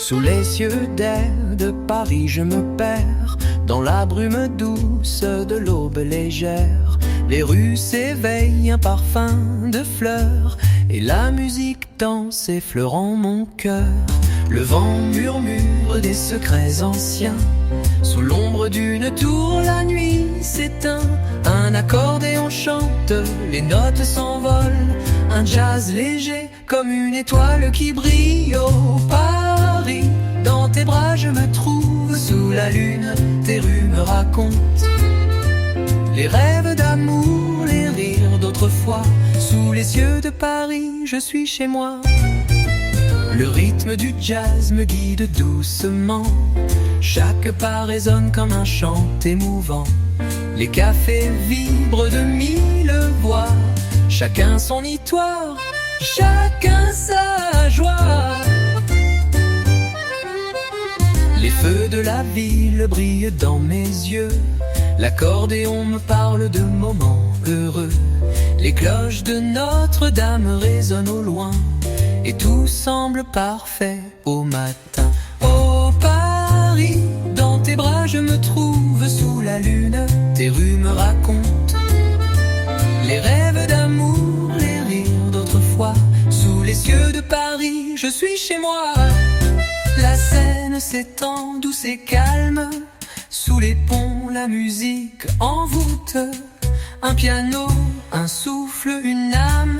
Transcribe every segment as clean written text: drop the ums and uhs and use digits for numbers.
Sous les cieux d'air de Paris je me perds dans la brume douce de l'aube légère. Les rues s'éveillent, un parfum de fleurs, et la musique danse effleurant mon cœur. Le vent murmure des secrets anciens. Sous l'ombre d'une tour la nuit s'éteint. Un accordéon chante, les notes s'envolent. Un jazz léger comme une étoile qui brille. Oh Paris, dans tes bras je me trouve. Sous la lune, tes rues me racontent les rêves d'amour, les rires d'autrefois. Sous les cieux de Paris, je suis chez moi. Le rythme du jazz me guide doucement. Chaque pas résonne comme un chant émouvant. Les cafés vibrent de mille voix. Chacun son histoire, chacun sa joie. Les feux de la ville brillent dans mes yeux. L'accordéon me parle de moments heureux. Les cloches de Notre-Dame résonnent au loin, et tout semble parfait au matin. Oh Paris, dans tes bras je me trouve. Sous la lune, tes rues me racontent les rêves d'amour, les rires d'autrefois. Sous les cieux de Paris, je suis chez moi. La Seine s'étend douce et calme. Sous les ponts, la musique envoûte. Un piano, un souffle, une âme.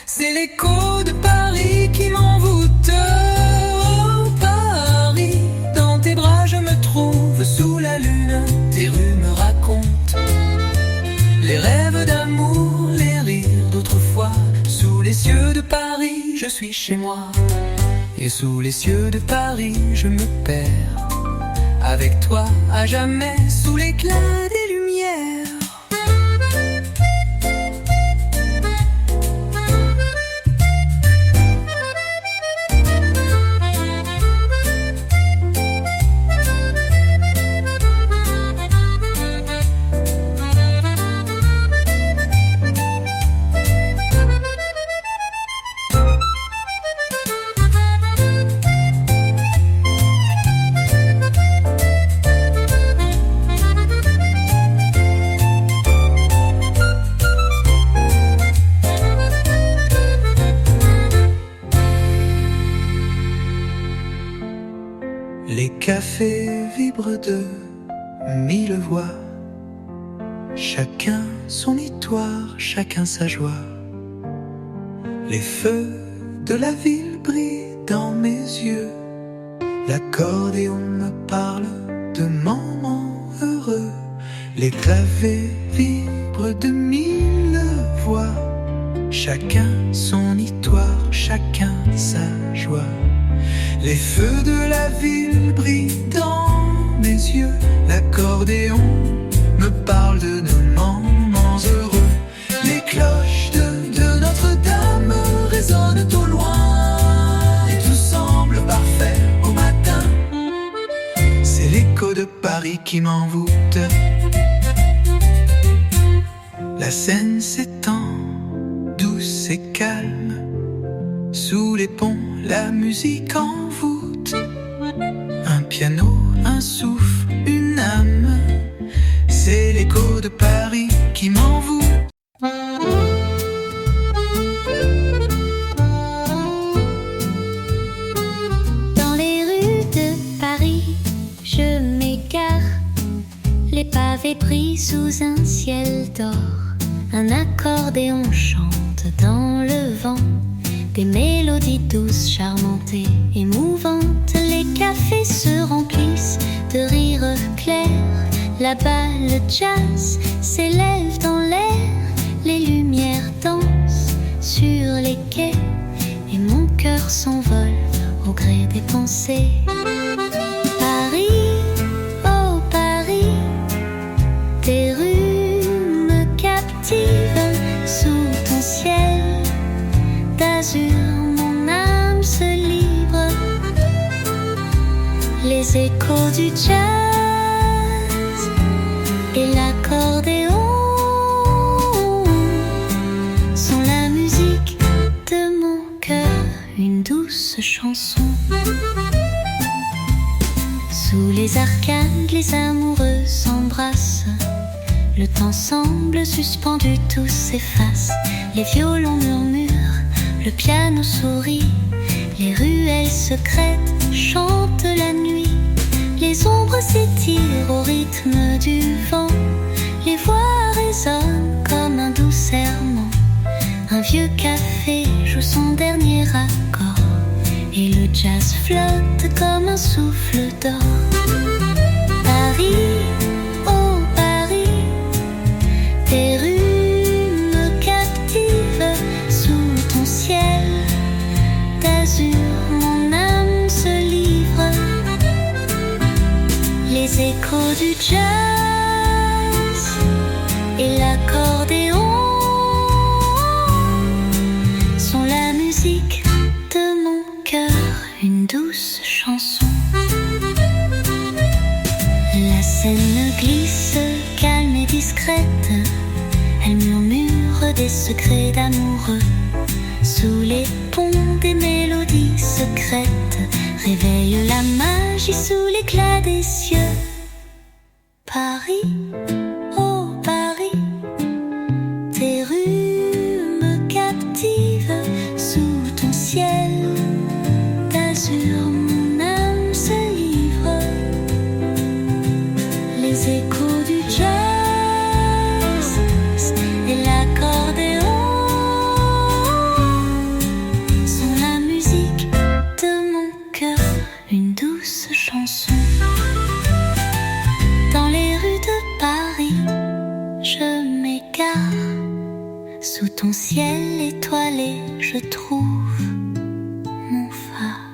C'est l'écho de Paris qui m'envoûte. Oh Paris, dans tes bras je me trouve. Sous la lune, tes rues me racontent les rêves d'amour, les rires d'autrefois. Sous les cieux de Paris, je suis chez moi. Et sous les cieux de Paris, je me perds. Avec toi, à jamais, sous l'éclat des lumières. Les cafés vibrent de mille voix. Chacun son histoire, chacun sa joie. Les feux de la ville brillent dans mes yeux. L'accordéon me parle de moments heureux. Les claviers vibrent de mille voix. Chacun son histoire, chacun sa joie. Les feux de la ville brillent dans mes yeux. L'accordéon me parle de nos moments heureux. Les cloches de Notre-Dame résonnent au loin, et tout semble parfait au matin. C'est l'écho de Paris qui m'envoûte. La Seine s'étend, douce et calme. Sous les ponts, la musique envoûte. Un piano, un souffle, une âme. C'est l'écho de Paris qui m'envoûte. Dans les rues de Paris, je m'égare. Les pavés brillent sous un ciel d'or. Un accordéon chante dans le vent. Des mélodies douces, charmantes et émouvantes. Les cafés se remplissent de rires clairs. Là-bas le jazz s'élève dans l'air. Les lumières dansent sur les quais, et mon cœur s'envole au gré des pensées. Paris, oh Paris, tes rues me captivent. Sous ton ciel d'azur, mon âme se livre. Les échos du jazz et l'accordéon sont la musique de mon cœur, une douce chanson. Le temps semble suspendu, tout s'efface. Les violons murmurent, le piano sourit. Les ruelles secrètes chantent la nuit. Les ombres s'étirent au rythme du vent. Les voix résonnent comme un doux serment. Un vieux café joue son dernier accord. Et le jazz flotte comme un souffle d'or. Paris, oh Paris, tes rues me captivent. Sous ton ciel d'azur, mon âme se livre. Les échos du jazz et l'accordéon sont la musique de mon cœur, une douce chanson. La scène glisse, calme et discrète. Elle murmure des secrets d'amoureux. Sous les ponts des mélodies secrètes, réveille la magie sous l'éclat des cieux. Paris, oh Paris, tes rues me captivent. Sous ton ciel d'azur, mon âme se livre. Les échos du jazz et l'accordéon sont la musique de mon cœur, une douce chanson. Dans les rues de Paris, je m'égare. Sous ton ciel étoilé, je trouve mon phare.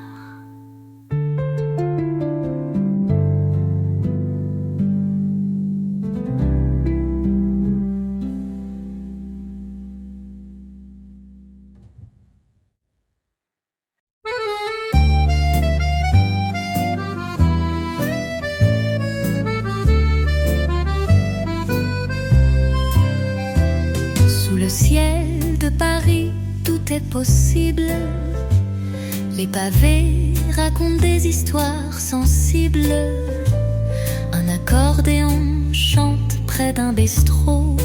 Sous le ciel de Paris, tout est possible. Les pavés racontent des histoires sensibles. Un accordéon chante près d'un bistrot.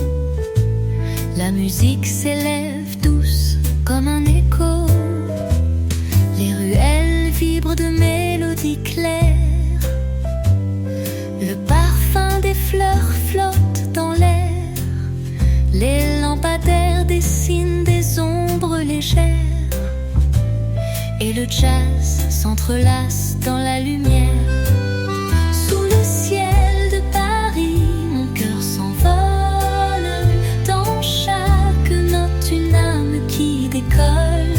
La musique s'élève douce comme un écho. Les ruelles vibrent de mélodies claires. Le parfum des fleurs flotte dans l'air. Les lampadaires dessinent des ombres légères. Et le jazz s'entrelace dans la lumière. Sous le ciel de Paris, mon cœur s'envole. Dans chaque note, une âme qui décolle.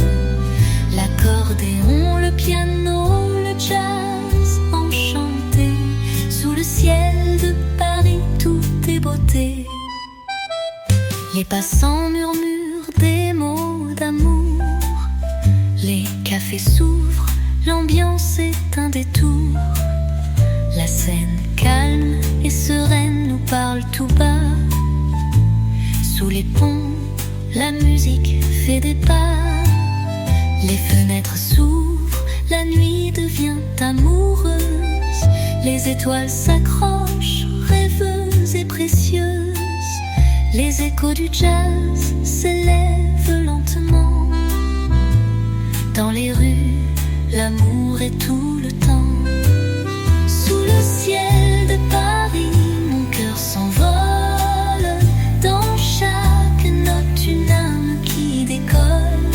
L'accordéon, le piano, le jazz enchanté. Sous le ciel de Paris, tout est beauté. Les passants murmurent des mots d'amour. Les cafés s'ouvrent, l'ambiance est un détour. La scène calme et sereine nous parle tout bas. Sous les ponts, la musique fait des pas. Les fenêtres s'ouvrent, la nuit devient amoureuse. Les étoiles s'accrochent, rêveuses et précieuses. Les échos du jazz s'élèvent lentement. Dans les rues, l'amour est tout le temps. Sous le ciel de Paris, mon cœur s'envole. Dans chaque note, une âme qui décolle.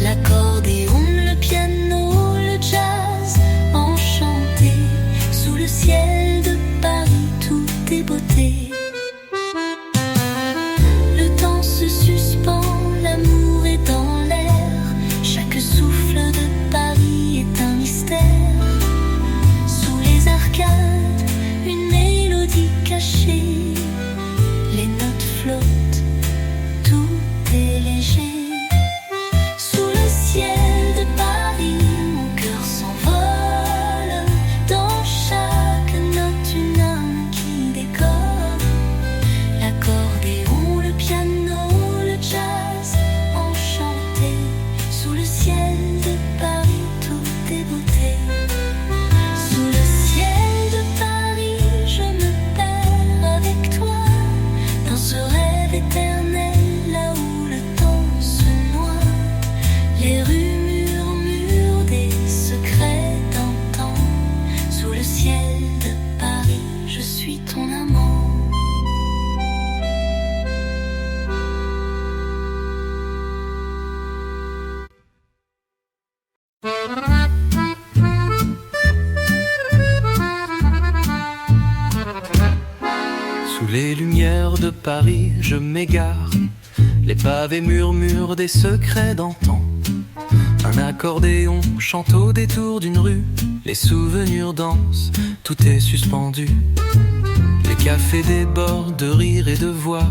L'accordéon, le piano, le jazz enchanté. Sous le ciel de Paris, tout est beauté. Se suspend, l'amour est dans l'air. Chaque souffle de Paris est un mystère. Sous les arcades, une mélodie cachée. Les notes flottent, tout est léger. Sous le ciel de Paris, mon cœur s'envole. Dans chaque note, une âme qui décolle. L'accordéon, le piano, jazz enchanté. Sous le ciel de Paris, tout est beauté. Sous le ciel de Paris, je me perds avec toi. rêve éternel, là où le temps se noie. Les rues murmurent des secrets d'antan. Sous le ciel de Paris, je suis ton amant. Sous les lumières de Paris, je m'égare. Les pavés murmurent des secrets d'antan. Un accordéon chante au détour d'une rue. Les souvenirs dansent, tout est suspendu. Les cafés débordent de rire et de voix.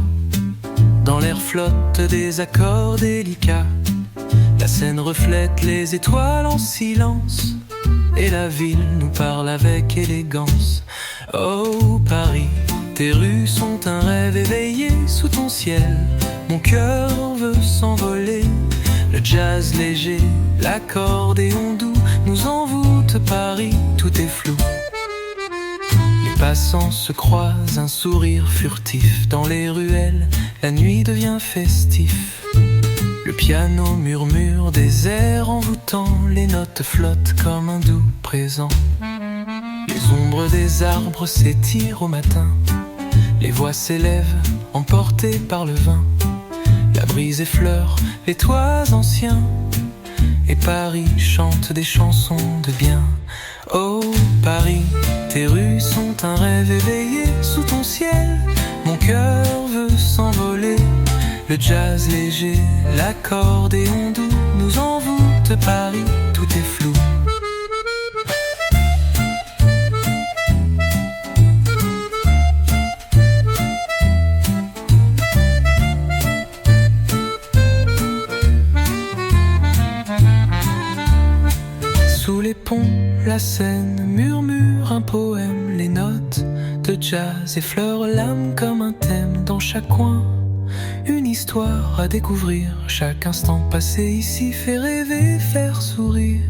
Dans l'air flottent des accords délicats. La scène reflète les étoiles en silence. Et la ville nous parle avec élégance. Oh Paris, tes rues sont un rêve éveillé sous ton ciel. Mon cœur veut s'envoler. Le jazz léger, l'accordéon doux nous envoûte Paris, tout est flou. Les passants se croisent, un sourire furtif. Dans les ruelles, la nuit devient festif. Le piano murmure des airs envoûtants. Les notes flottent comme un doux présent. Les ombres des arbres s'étirent au matin. Les voix s'élèvent, emportées par le vin. La brise effleure les toits anciens. Et Paris chante des chansons de bien. Oh Paris, tes rues sont un rêve éveillé sous ton ciel. Mon cœur veut s'envoler. Le jazz léger, l'accordéon doux nous envoûte Paris, tout est flou. Sous les ponts, la Seine murmure un poème. Les notes de jazz effleurent l'âme comme un thème. Dans chaque coin, une histoire à découvrir. Chaque instant passé ici fait rêver, faire sourire.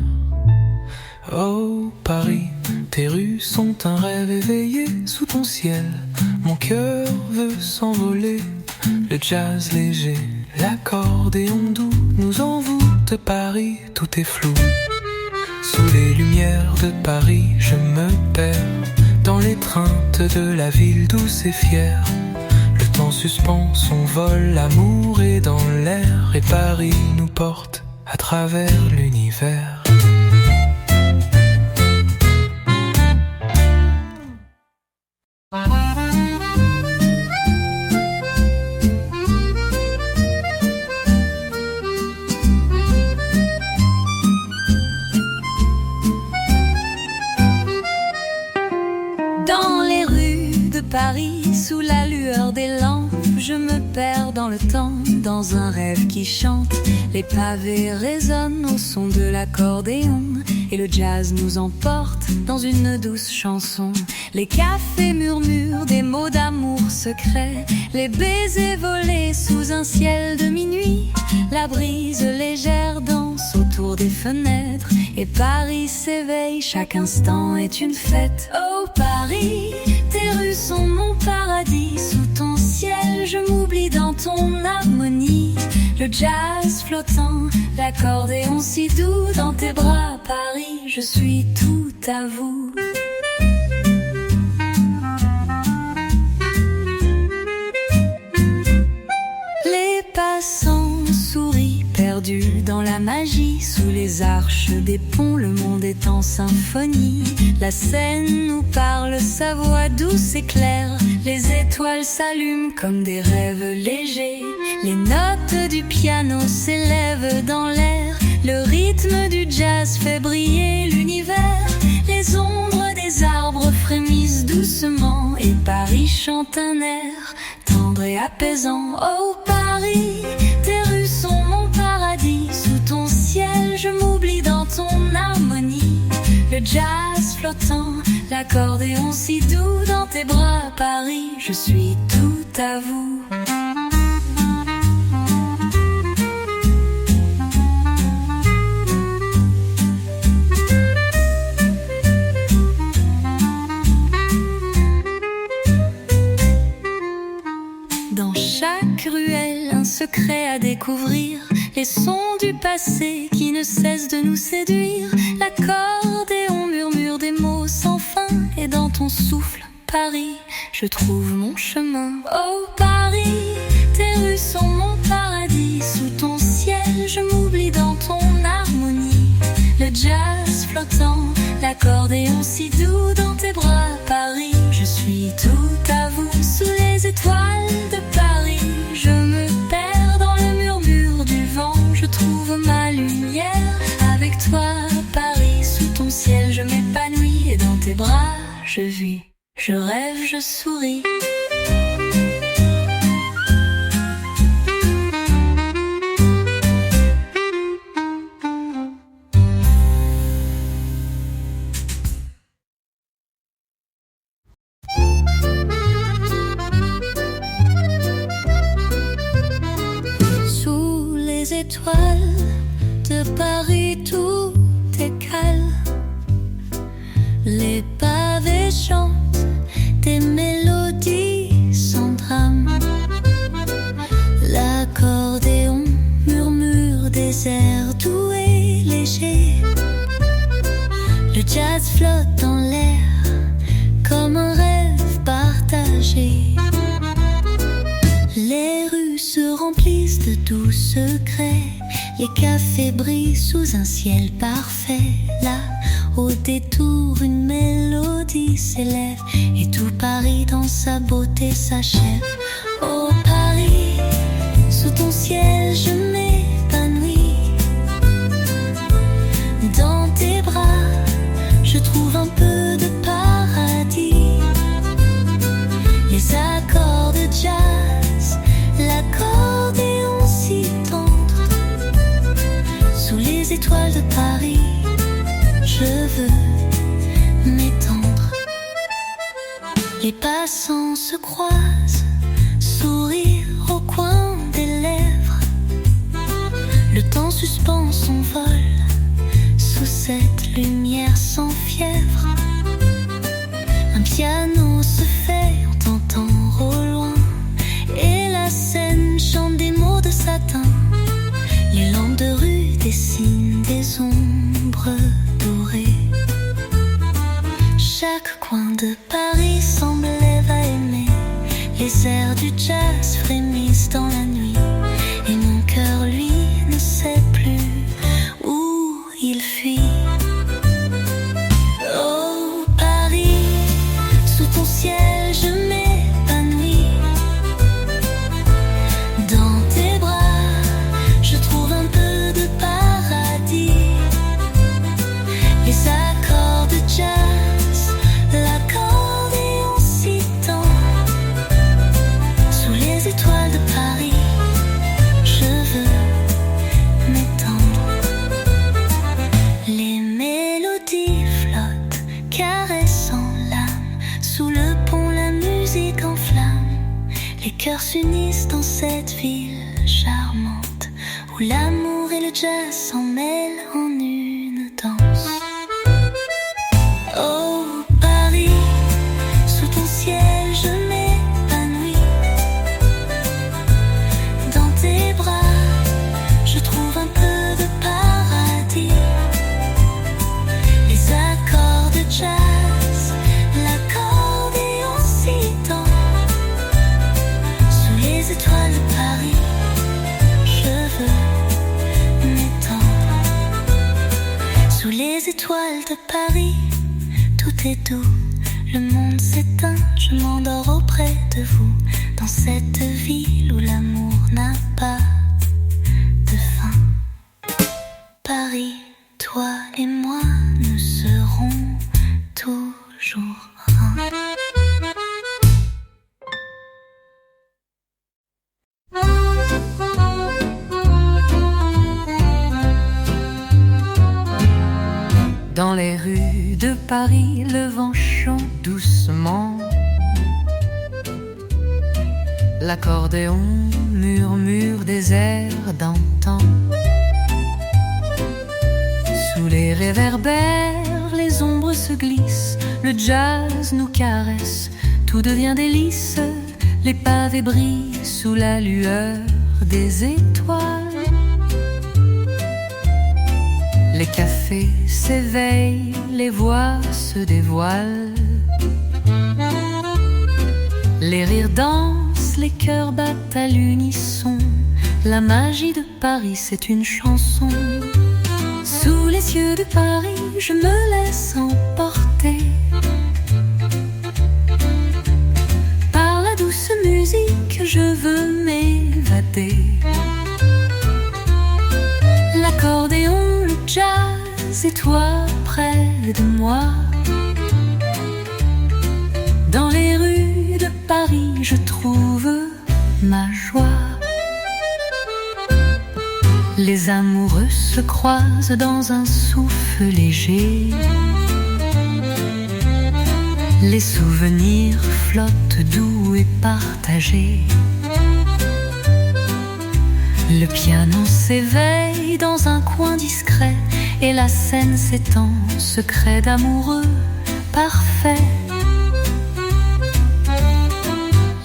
Oh Paris, tes rues sont un rêve éveillé sous ton ciel. Mon cœur veut s'envoler. Le jazz léger, l'accordéon doux nous envoûte Paris, tout est flou. Sous les lumières de Paris, je me perds dans l'étreinte de la ville douce et fière. Le temps suspend son vol, l'amour est dans l'air. Et Paris nous porte à travers l'univers. Dans les rues de Paris, sous la lueur des lampes, je me perds dans le temps, dans un rêve qui chante. Les pavés résonnent au son de l'accordéon, et le jazz nous emporte dans une douce chanson. Les cafés murmurent des mots d'amour secrets, les baisers volés sous un ciel de minuit. La brise légère danse autour des fenêtres, et Paris s'éveille, chaque instant est une fête. Oh Paris, tes rues sont mon paradis. Sous ton ciel, je m'oublie dans ton harmonie. Le jazz flottant, l'accordéon si doux dans tes bras. Paris, je suis tout à vous. Les passants sourient, perdus dans la magie. Sous les arches des ponts, le monde est en symphonie. La Seine nous parle, sa voix douce et claire. Les étoiles s'allument comme des rêves légers. Les notes du piano s'élèvent dans l'air. Le rythme du jazz fait briller l'univers. Les ombres des arbres frémissent doucement, et Paris chante un air tendre et apaisant. Oh Paris, tes rues sont mon paradis. Sous ton ciel, je m'oublie dans ton harmonie. Le jazz flottant, l'accordéon si doux dans tes bras. Paris, je suis tout à vous. Dans chaque cruelle, un secret à découvrir, les sons du passé qui ne cessent de nous séduire. L'accordéon murmure des mots sans fin, et dans ton souffle, Paris, je trouve mon chemin. Oh Paris, tes rues sont mon paradis, sous ton ciel je m'oublie dans ton harmonie. Le jazz flottant, l'accordéon si doux dans tes bras. Paris, je suis tout à vous, sous les étoiles de Paris. Je me perds dans le murmure du vent, je trouve ma lumière avec toi. Paris, sous ton ciel je m'épanouis, et dans tes bras je vis, je rêve, je souris. Sous les étoiles de Paris, tout est calme. Les pavés chantent des mélodies sans drame. L'accordéon murmure des airs doux et légers. Le jazz flotte dans l'air comme un rêve partagé. Les rues se remplissent de doux secrets. Les cafés brillent sous un ciel parfait. Là, au détour, une mélodie s'élève, et tout Paris dans sa beauté s'achève. Oh Paris, sous ton ciel je m'épanouis. Dans tes bras, je trouve un peu de paradis. Les accords de jazz, l'accordéon si tendre. Sous les étoiles de Paris, je veux m'étendre. Les passants se croisent, sourire au coin des lèvres. Le temps suspend son vol sous cette lumière sans fièvre. Un piano se fait, on t'entend au loin, et la scène chante des mots de satin. Les lampes de rue dessinent des ombres dorées. Chaque coin de Paris semble lève à aimer. Les airs du jazz frémissent dans la nuit, et mon cœur, lui, ne sait plus où il fuit. Oh Paris, sous ton ciel je m'épanouis. Dans tes bras, je trouve un peu de paradis. Les accords de jazz, l'accordéon si tendre. Sous les étoiles de Paris, je veux m'étendre. Les mélodies flottent, caressant l'âme. Sous le pont, la musique en flamme. Les cœurs s'unissent dans cette ville charmante, où l'amour et le jazz s'en mêlent en une danse. Oh Paris, sous ton ciel je m'épanouis. Dans tes bras, je trouve un peu de paradis. Les accords de jazz, l'accordéon si tendre. Sous les étoiles de Paris, je veux m'étendre. Sous les étoiles de Paris, tout est doux. Le monde s'éteint, je m'endors auprès de vous. Dans cette ville où l'amour n'a pas de fin. Paris, toi et moi, nous serons toujours un. Dans les rues de Paris, le vent chante doucement. L'accordéon murmure des airs d'antan. Sous les réverbères, les ombres se glissent. Le jazz nous caresse, tout devient délice. les pavés brillent sous la lueur des étoiles. Les cafés s'éveillent, les voix se dévoilent. Les rires dansent, les cœurs battent à l'unisson. La magie de Paris, c'est une chanson. Sous les cieux de Paris, je me laisse emporter par la douce musique, je veux m'évader. L'accordéon, le jazz et toi près de moi. Dans les rues de Paris, je trouve ma joie. Les amoureux se croisent dans un souffle léger. Les souvenirs flottent doux et partagés. Le piano s'éveille dans un coin discret et la scène s'étend, secret d'amoureux parfait.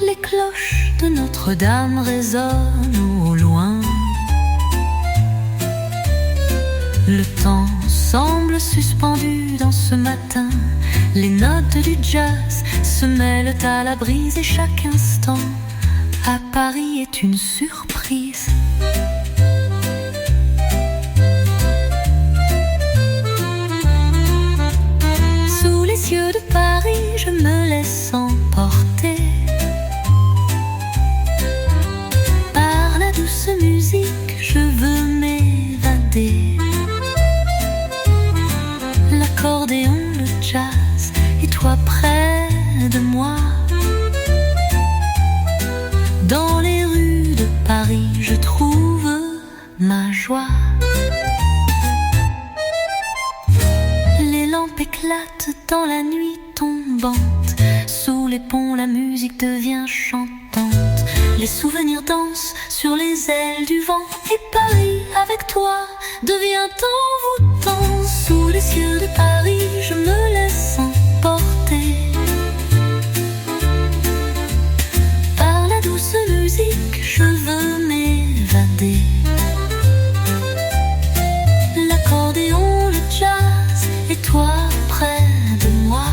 Les cloches de Notre-Dame résonnent au loin. Le temps semble suspendu dans ce matin. Les notes du jazz se mêlent à la brise et chaque instant à Paris est une surprise. Sous les cieux de Paris, je me laisse emporter par la douce musique, je veux m'évader. L'accordéon, le jazz et toi près de moi. Dans les rues de Paris, je trouve ma joie. Les lampes éclatent dans la nuit tombante. Sous les ponts, la musique devient chantante. Les souvenirs dansent sur les ailes du vent. Et Paris, avec toi, devient envoûtant. Sous les cieux de Paris, je me laisse emporter par la douce musique, je veux m'évader. L'accordéon, le jazz et toi près de moi.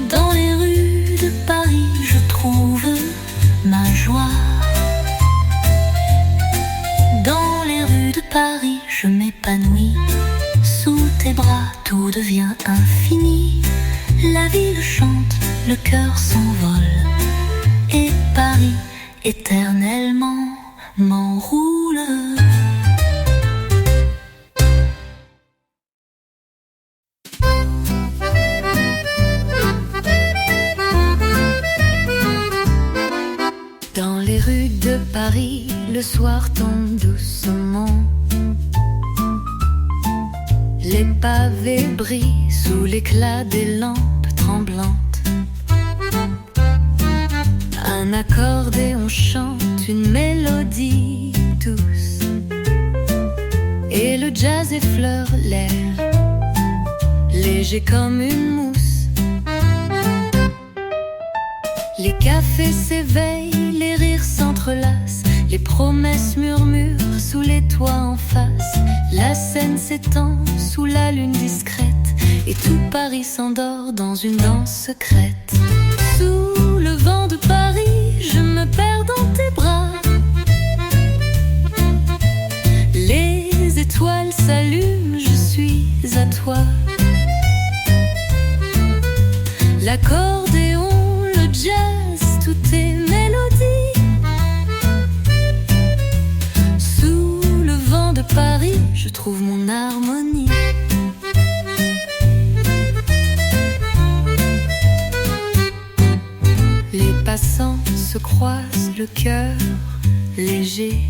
Dans les rues de Paris, je trouve ma joie. Dans les rues de Paris, je m'épanouis. Sous tes bras, tout devient infini. La ville chante, le cœur s'envole. Et Paris, éternellement, m'enroule. Dans les rues de Paris, le soir tombe doucement. Les pavés brillent sous l'éclat des lampes tremblantes. Un accordéon chante une mélodie douce et le jazz effleure l'air, léger comme une mousse. Les cafés s'éveillent, les rires s'entrelacent, les promesses murmurent sous les toits en face. La scène s'étend sous la lune discrète et tout Paris s'endort dans une danse secrète. Sous le vent de Paris, je me perds dans tes bras. Les étoiles s'allument, je suis à toi. L'accordéon, le jazz, tout est mélodie. Sous le vent de Paris, je trouve mon harmonie. Les passants se croisent, le cœur léger.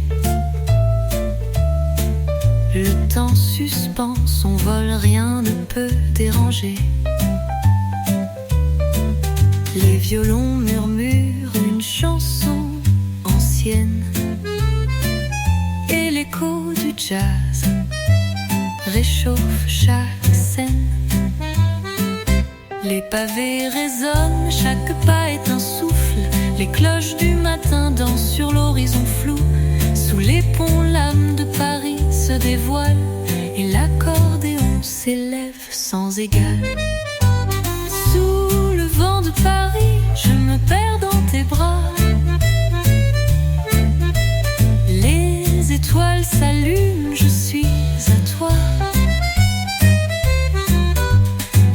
Le temps suspend son vol, rien ne peut déranger. Les violons murmurent une chanson ancienne et l'écho du jazz réchauffe chaque scène. Les pavés résonnent, chaque pas est un souffle. Les cloches du matin dansent sur l'horizon flou. Sous les ponts, l'âme de Paris se dévoile et l'accordéon s'élève sans égal. Sous le vent de Paris, je me perds dans tes bras. Les étoiles s'allument, je suis à toi.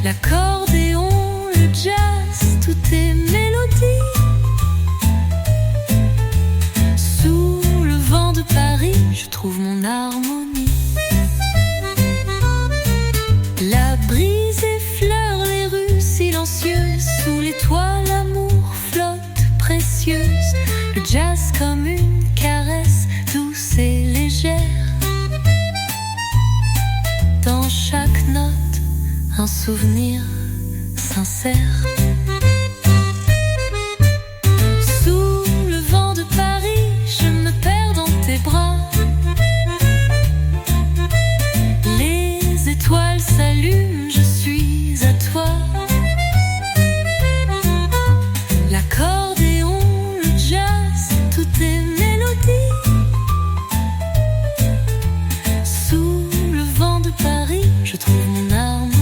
L'accordéon, le jazz, tout est mélodie. Sous le vent de Paris, je trouve mon harmonie. La brise effleure les rues silencieuses. Sous les toits, l'amour flotte précieuse. Le jazz comme une caresse douce et légère. Dans chaque note, un souvenir sincère. Sous le vent de Paris, je me perds dans tes bras. Les étoiles s'allument, je suis à toi. L'accordéon, le jazz, tout est mélodie. Sous le vent de Paris, je trouve mon harmonie.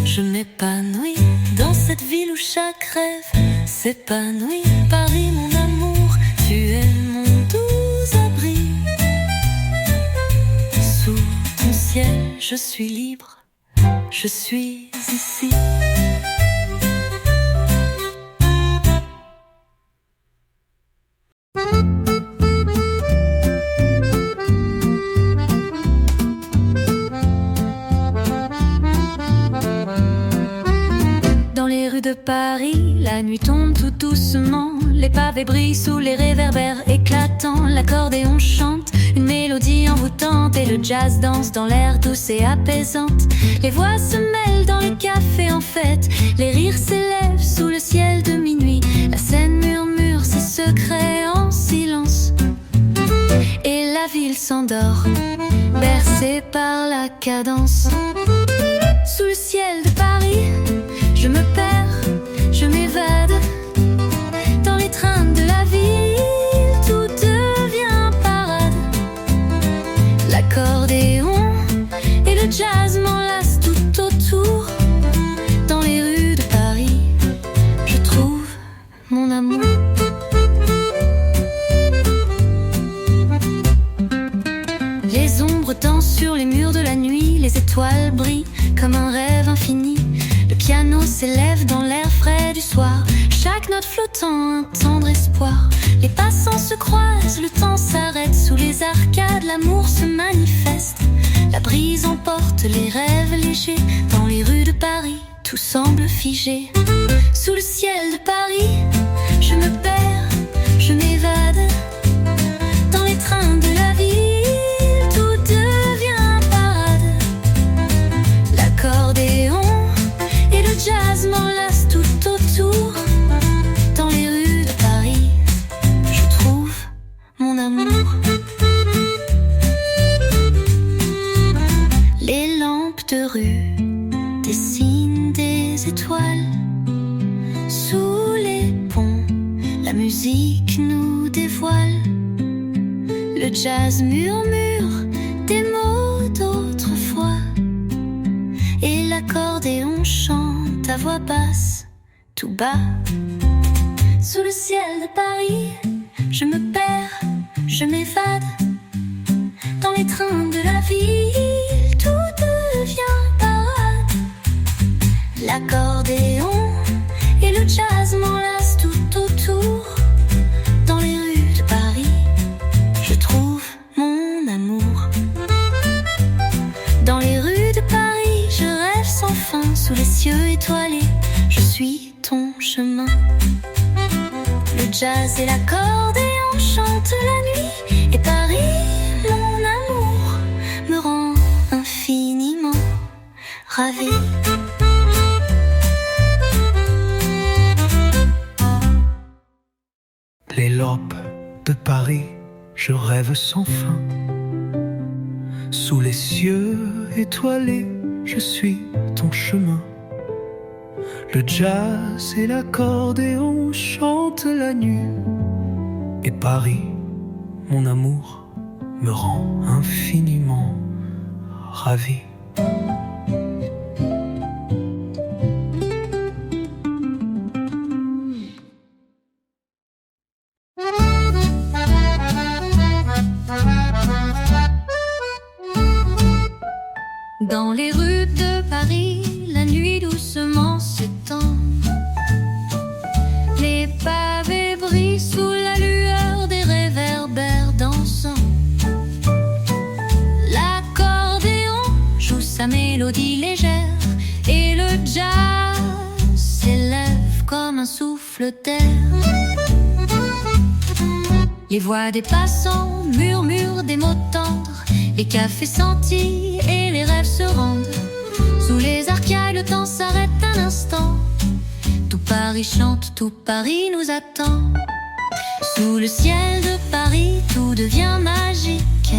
Je m'épanouis dans cette ville où chaque rêve s'épanouit. Paris, mon amour, tu es mon doux abri. Sous ton ciel, je suis libre, je suis ici. De Paris, la nuit tombe tout doucement. Les pavés brillent sous les réverbères éclatants. L'accordéon chante une mélodie envoûtante et le jazz danse dans l'air douce et apaisante. Les voix se mêlent dans les cafés en fête. Les rires s'élèvent sous le ciel de minuit. La scène murmure ses secrets en silence. Et la ville s'endort, bercée par la cadence. Sous le ciel de Paris, je me perds, je m'évade. Dans les trains de la ville, tout devient parade. L'accordéon et le jazz m'enlacent tout autour. Dans les rues de Paris, je trouve mon amour. Les ombres dansent sur les murs de la nuit. Les étoiles brillent comme un rêve infini. Le piano s'élève dans l'air frais du soir. Chaque note flottant, un tendre espoir. Les passants se croisent, le temps s'arrête. Sous les arcades, l'amour se manifeste. La brise emporte les rêves légers. Dans les rues de Paris, tout semble figé. Sous le ciel de Paris, je me perds, je m'évade. Dans les trains de la ville, tout devient parade. L'accordéon et le jazz m'enlacent tout autour. Dans les rues de Paris, je trouve mon amour. Les lampes de rue dessinent des étoiles. Sous les ponts, la musique nous dévoile. Le jazz murmure des mots d'autrefois. Et l'accordéon chante à voix basse, tout bas. Sous le ciel de Paris, je me perds, je m'évade. Dans les trains de la ville, tout devient parade. L'accordéon et le jazz m'enlacent tout autour. Dans les rues de Paris, je trouve mon amour. Dans les rues de Paris, je rêve sans fin. Sous les cieux étoilés, je suis ton chemin. Le jazz et l'accordéon chantent la nuit. Et Paris, mon amour, me rend infiniment ravie. Les lampes de Paris, je rêve sans fin. Sous les cieux étoilés, je suis ton chemin. Le jazz et l'accordéon chantent la nuit. Et Paris, mon amour, me rend infiniment ravi. Dans les rues de Paris, la nuit doucement s'étend. Les pavés brillent sous la lueur des réverbères dansants. L'accordéon joue sa mélodie légère et le jazz s'élève comme un souffle d'air. Les voix des passants murmurent des mots tendres, les cafés sentis et les rêves se rendent. Sous les arcailles, le temps s'arrête un instant. Tout Paris chante, tout Paris nous attend. Sous le ciel de Paris, tout devient magique.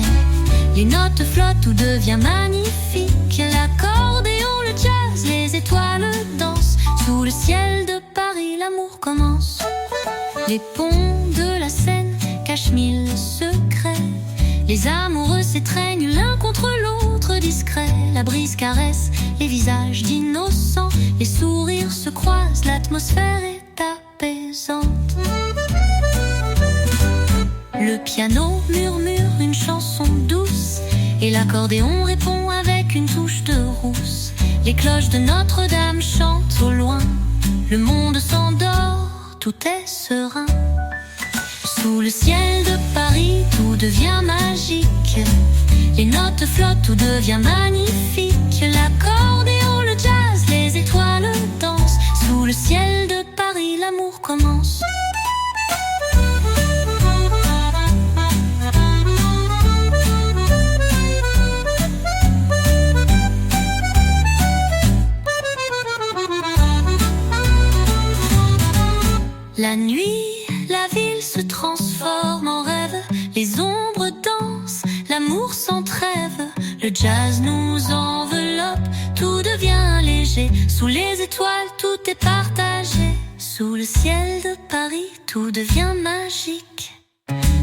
Les notes flottent, tout devient magnifique. L'accordéon, le jazz, les étoiles dansent. Sous le ciel de Paris, l'amour commence. Les ponts de la Seine cachent mille secrets. Les amoureux s'étreignent l'un contre l'autre discret. La brise caresse les visages d'innocents. Les sourires se croisent, l'atmosphère est apaisante. Le piano murmure une chanson douce et l'accordéon répond avec une touche de rousse. Les cloches de Notre-Dame chantent au loin. Le monde s'endort, tout est serein. Sous le ciel de Paris, tout devient magique. Les notes flottent, tout devient magnifique. L'accordéon, le jazz, les étoiles dansent. Sous le ciel de Paris, l'amour commence. La nuit, la ville se transforme en rêve. Les ombres dansent, l'amour sans trêve. Le jazz nous enveloppe, tout devient léger. Sous les étoiles, tout est partagé. Sous le ciel de Paris, tout devient magique.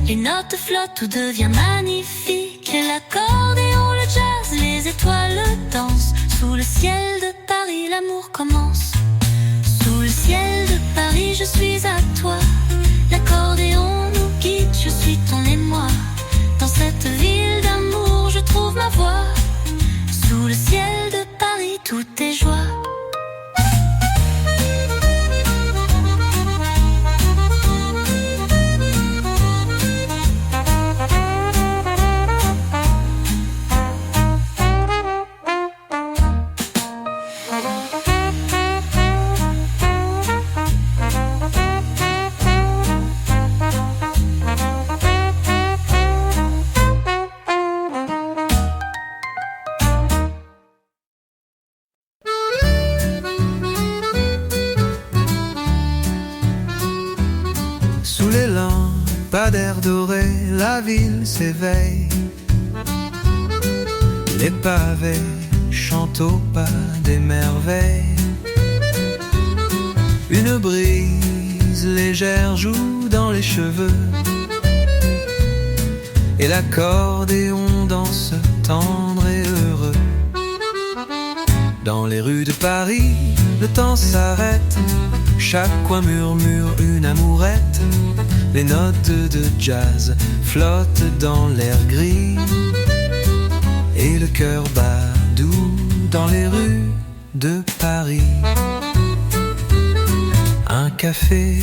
Les notes flottent, tout devient magnifique. L'accordéon, le jazz, les étoiles dansent. Sous le ciel de Paris, l'amour commence. Sous le ciel de Paris, je suis à toi. L'accordéon nous guide, je suis ton émoi. Dans cette ville d'amour, je trouve ma voix. Sous le ciel de Paris, tout est joie. Sous les lampadaires dorés, la ville s'éveille. Les pavés chantent au pas des merveilles. Une brise légère joue dans les cheveux et l'accordéon danse tendre et heureux. Dans les rues de Paris, le temps s'arrête. Chaque coin murmure une amourette. Les notes de jazz flottent dans l'air gris et le cœur bat doux dans les rues de Paris. Un café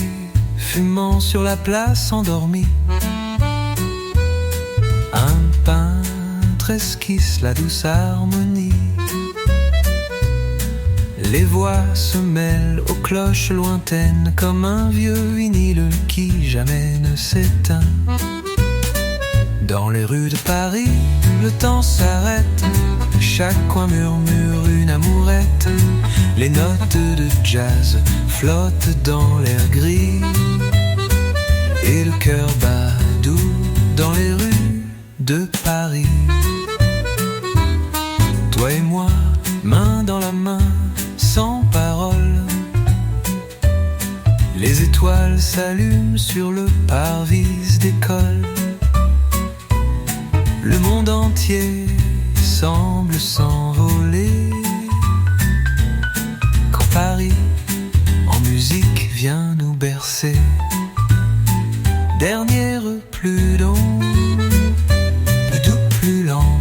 fumant sur la place endormie. Un peintre esquisse la douce harmonie. Les voix se mêlent aux cloches lointaines comme un vieux vinyle qui jamais ne s'éteint. Dans les rues de Paris, le temps s'arrête. Chaque coin murmure une amourette. Les notes de jazz flottent dans l'air gris et le cœur bat doux dans les rues de Paris. Les étoiles s'allument sur le parvis d'école. Le monde entier semble s'envoler quand Paris en musique vient nous bercer. Dernière plus longue, plus doux, plus lent.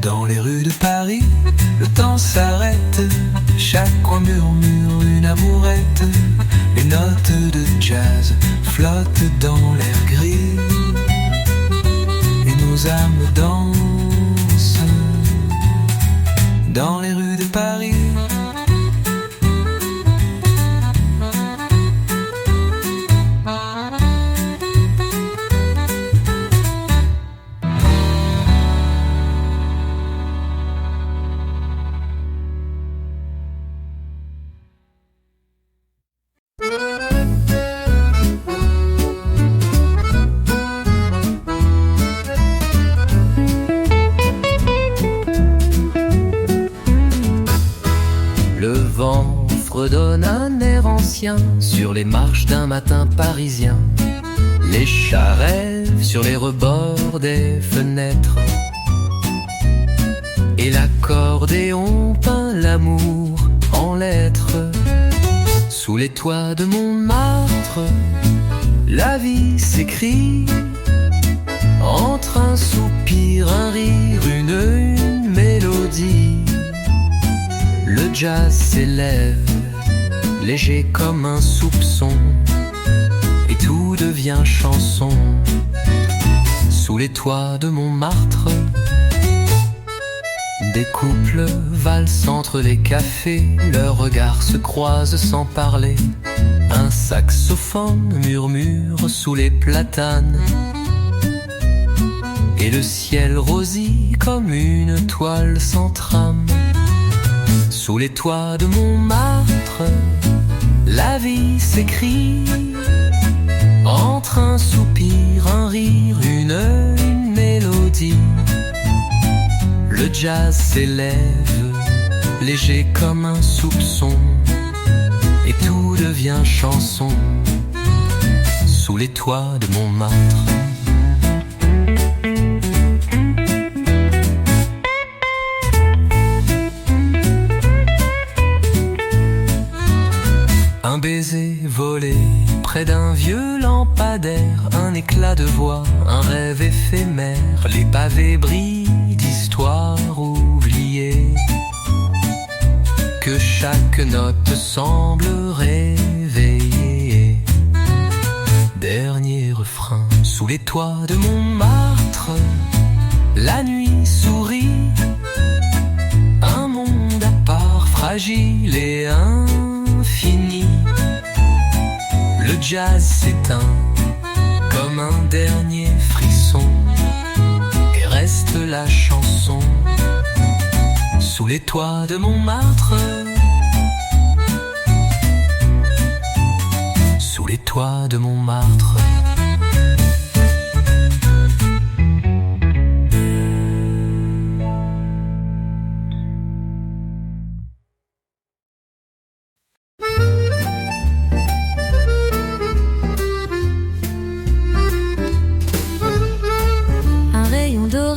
Dans les rues de Paris, le temps s'arrête. Chaque coin murmure une amourette. Les notes de jazz flottent dans l'air gris et nos âmes dansent dans les rues de Paris. Redonne un air ancien sur les marches d'un matin parisien. Les chats rêvent sur les rebords des fenêtres et l'accordéon peint l'amour en lettres. Sous les toits de Montmartre, la vie s'écrit entre un soupir, un rire, une mélodie. Le jazz s'élève, léger comme un soupçon, et tout devient chanson. Sous les toits de Montmartre, des couples valsent entre les cafés. Leurs regards se croisent sans parler. Un saxophone murmure sous les platanes, et le ciel rosit comme une toile sans trame. Sous les toits de Montmartre, la vie s'écrit entre un soupir, un rire, une mélodie. Le jazz s'élève, léger comme un soupçon, et tout devient chanson. Sous les toits de Montmartre. Un baiser volé près d'un vieux lampadaire, un éclat de voix, un rêve éphémère. Les pavés brillent d'histoires oubliées, que chaque note semble réveiller. Dernier refrain, sous les toits de Montmartre, la nuit sourit. Un monde à part, fragile et infini. Le jazz s'éteint comme un dernier frisson, et reste la chanson. Sous les toits de Montmartre, sous les toits de Montmartre.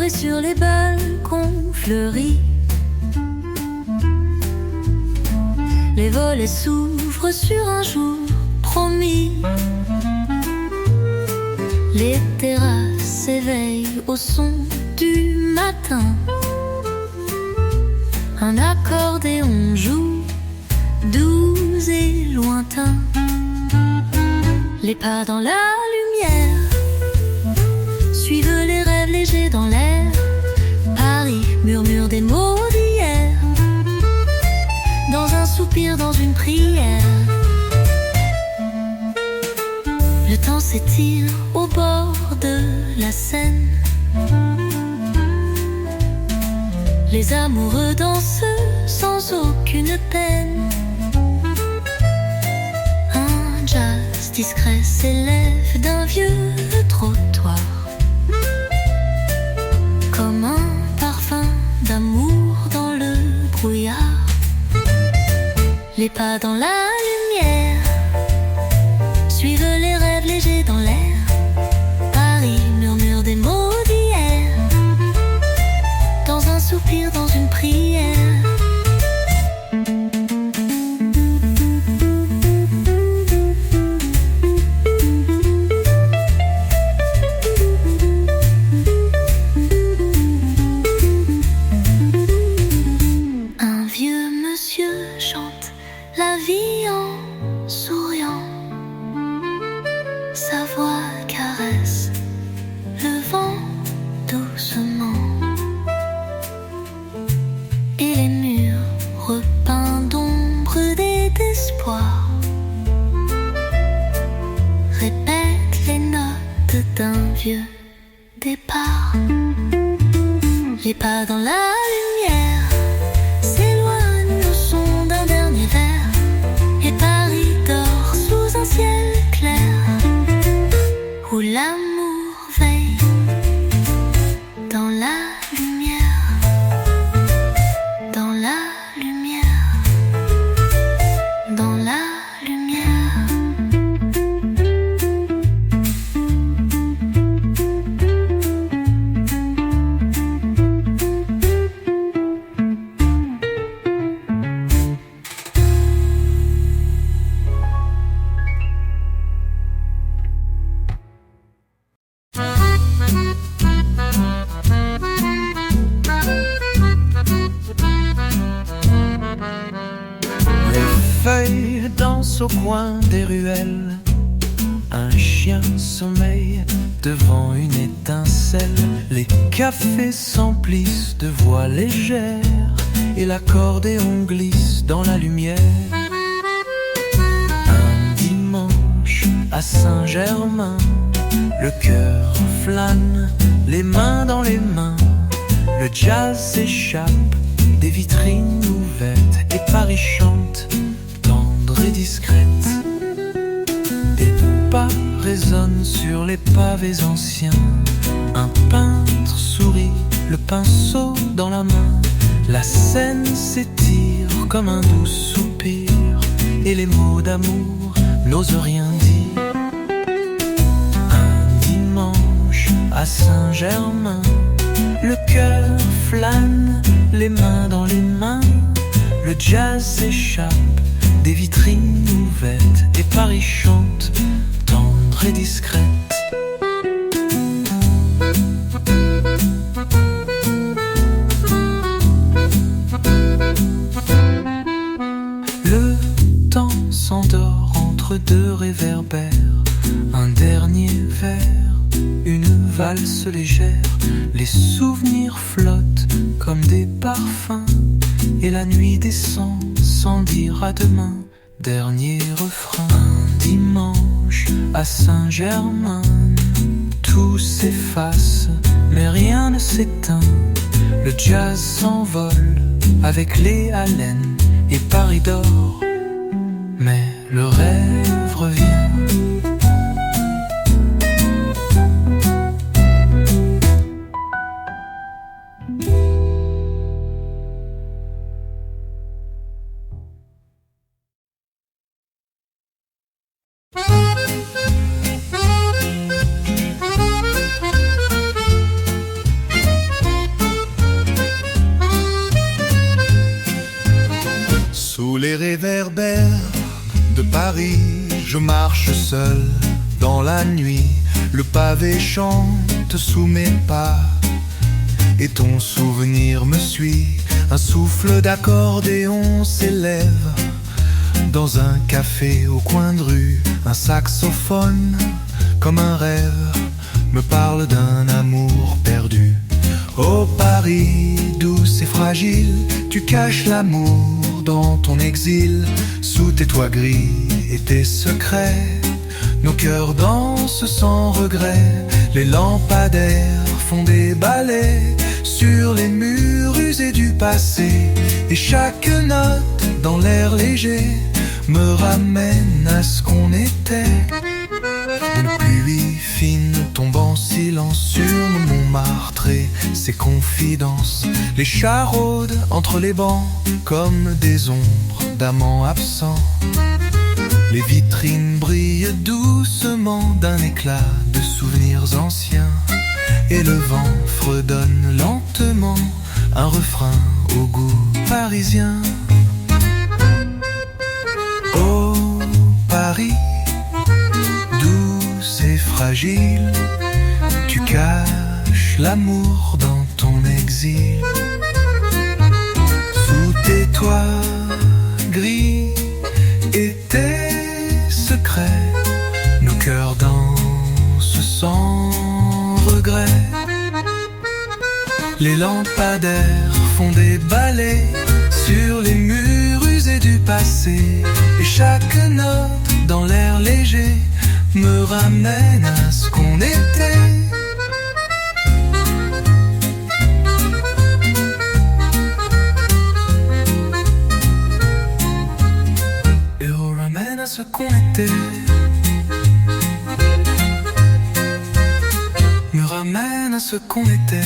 Sur les balcons fleuris, les volets s'ouvrent sur un jour promis. Les terrasses s'éveillent au son du matin. Un accordéon joue, doux et lointain. Les pas dans la lumière suivent les rêves légers dans l'air. Paris murmure des mots d'hier, dans un soupir, dans une prière. Le temps s'étire au bord de la Seine. Les amoureux dansent sans aucune peine. Un jazz discret s'élève d'un vieux trottoir, comme un parfum d'amour dans le brouillard. Les pas dans la lumière suivent les rêves légers dans l'air. Paris murmure des mots d'hier, dans un soupir, dans une prière. Un vieux monsieur chante la vie en souriant. Sa voix caresse le vent doucement, et les murs repeints d'ombre et d'espoir répètent les notes d'un vieux départ. Les pas dans la lumière s'éloignent au son d'un dernier verre, et Paris dort sous un ciel clair où l'amour veille dans la lumière, dans la lumière, dans la lumière. Feuilles dansent au coin des ruelles, un chien sommeille devant une étincelle. Les cafés s'emplissent de voix légères, et l'accordéon glisse dans la lumière. Un dimanche à Saint-Germain, le cœur flâne, les mains dans les mains. Le jazz s'échappe des vitrines ouvertes, et Paris chante et discrète. Des pas résonnent sur les pavés anciens. Un peintre sourit, le pinceau dans la main. La scène s'étire comme un doux soupir, et les mots d'amour n'osent rien dire. Un dimanche à Saint-Germain, le cœur flâne, les mains dans les mains. Le jazz s'échappe des vitrines ouvertes, et Paris chante, tendre et discrète. Le temps s'endort entre deux réverbères. Un dernier verre, une valse légère. Les souvenirs flottent comme des parfums, et la nuit descend sans dire à demain. Dernier refrain. Un dimanche à Saint-Germain, tout s'efface, mais rien ne s'éteint. Le jazz s'envole avec les haleines, et Paris dort, mais le rêve revient. Sous les réverbères de Paris, je marche seul dans la nuit. Le pavé chante sous mes pas, et ton souvenir me suit. Un souffle d'accordéon s'élève dans un café au coin de rue. Un saxophone, comme un rêve, me parle d'un amour perdu. Oh Paris, douce et fragile, tu caches l'amour dans ton exil. Sous tes toits gris et tes secrets, nos cœurs dansent sans regret. Les lampadaires font des ballets sur les murs usés du passé, et chaque note dans l'air léger me ramène à ce qu'on était. Une pluie fine tombe en silence sur nos Montmartre et ses confidences. Les chats rôdent entre les bancs comme des ombres d'amants absents. Les vitrines brillent doucement d'un éclat de souvenirs anciens, et le vent fredonne lentement un refrain au goût parisien. Oh Paris, douce et fragile, tu caches l'amour dans ton exil. Sous tes toits gris et tes secrets, nos cœurs dansent sans regret. Les lampadaires font des ballets sur les murs usés du passé, et chaque note dans l'air léger me ramène à ce qu'on était. Et on ramène à ce qu'on était. Me ramène à ce qu'on était.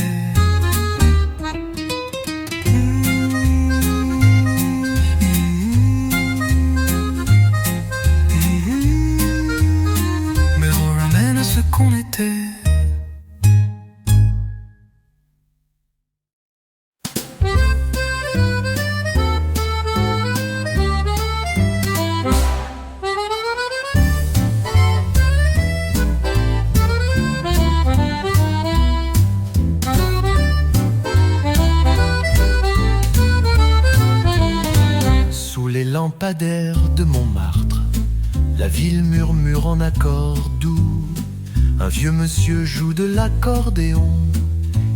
Qu'on était. Sous les lampadaires de Montmartre, la ville murmure en accords doux. Un vieux monsieur joue de l'accordéon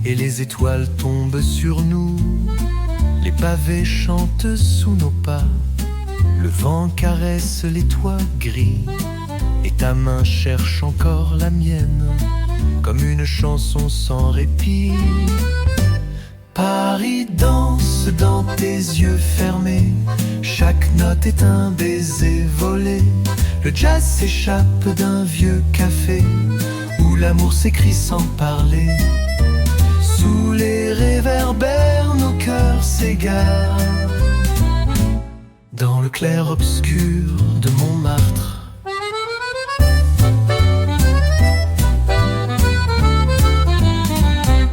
et les étoiles tombent sur nous. Les pavés chantent sous nos pas, le vent caresse les toits gris, et ta main cherche encore la mienne, comme une chanson sans répit. Paris danse dans tes yeux fermés, chaque note est un baiser volé. Le jazz s'échappe d'un vieux café où l'amour s'écrit sans parler. Sous les réverbères, nos cœurs s'égarent dans le clair-obscur de Montmartre.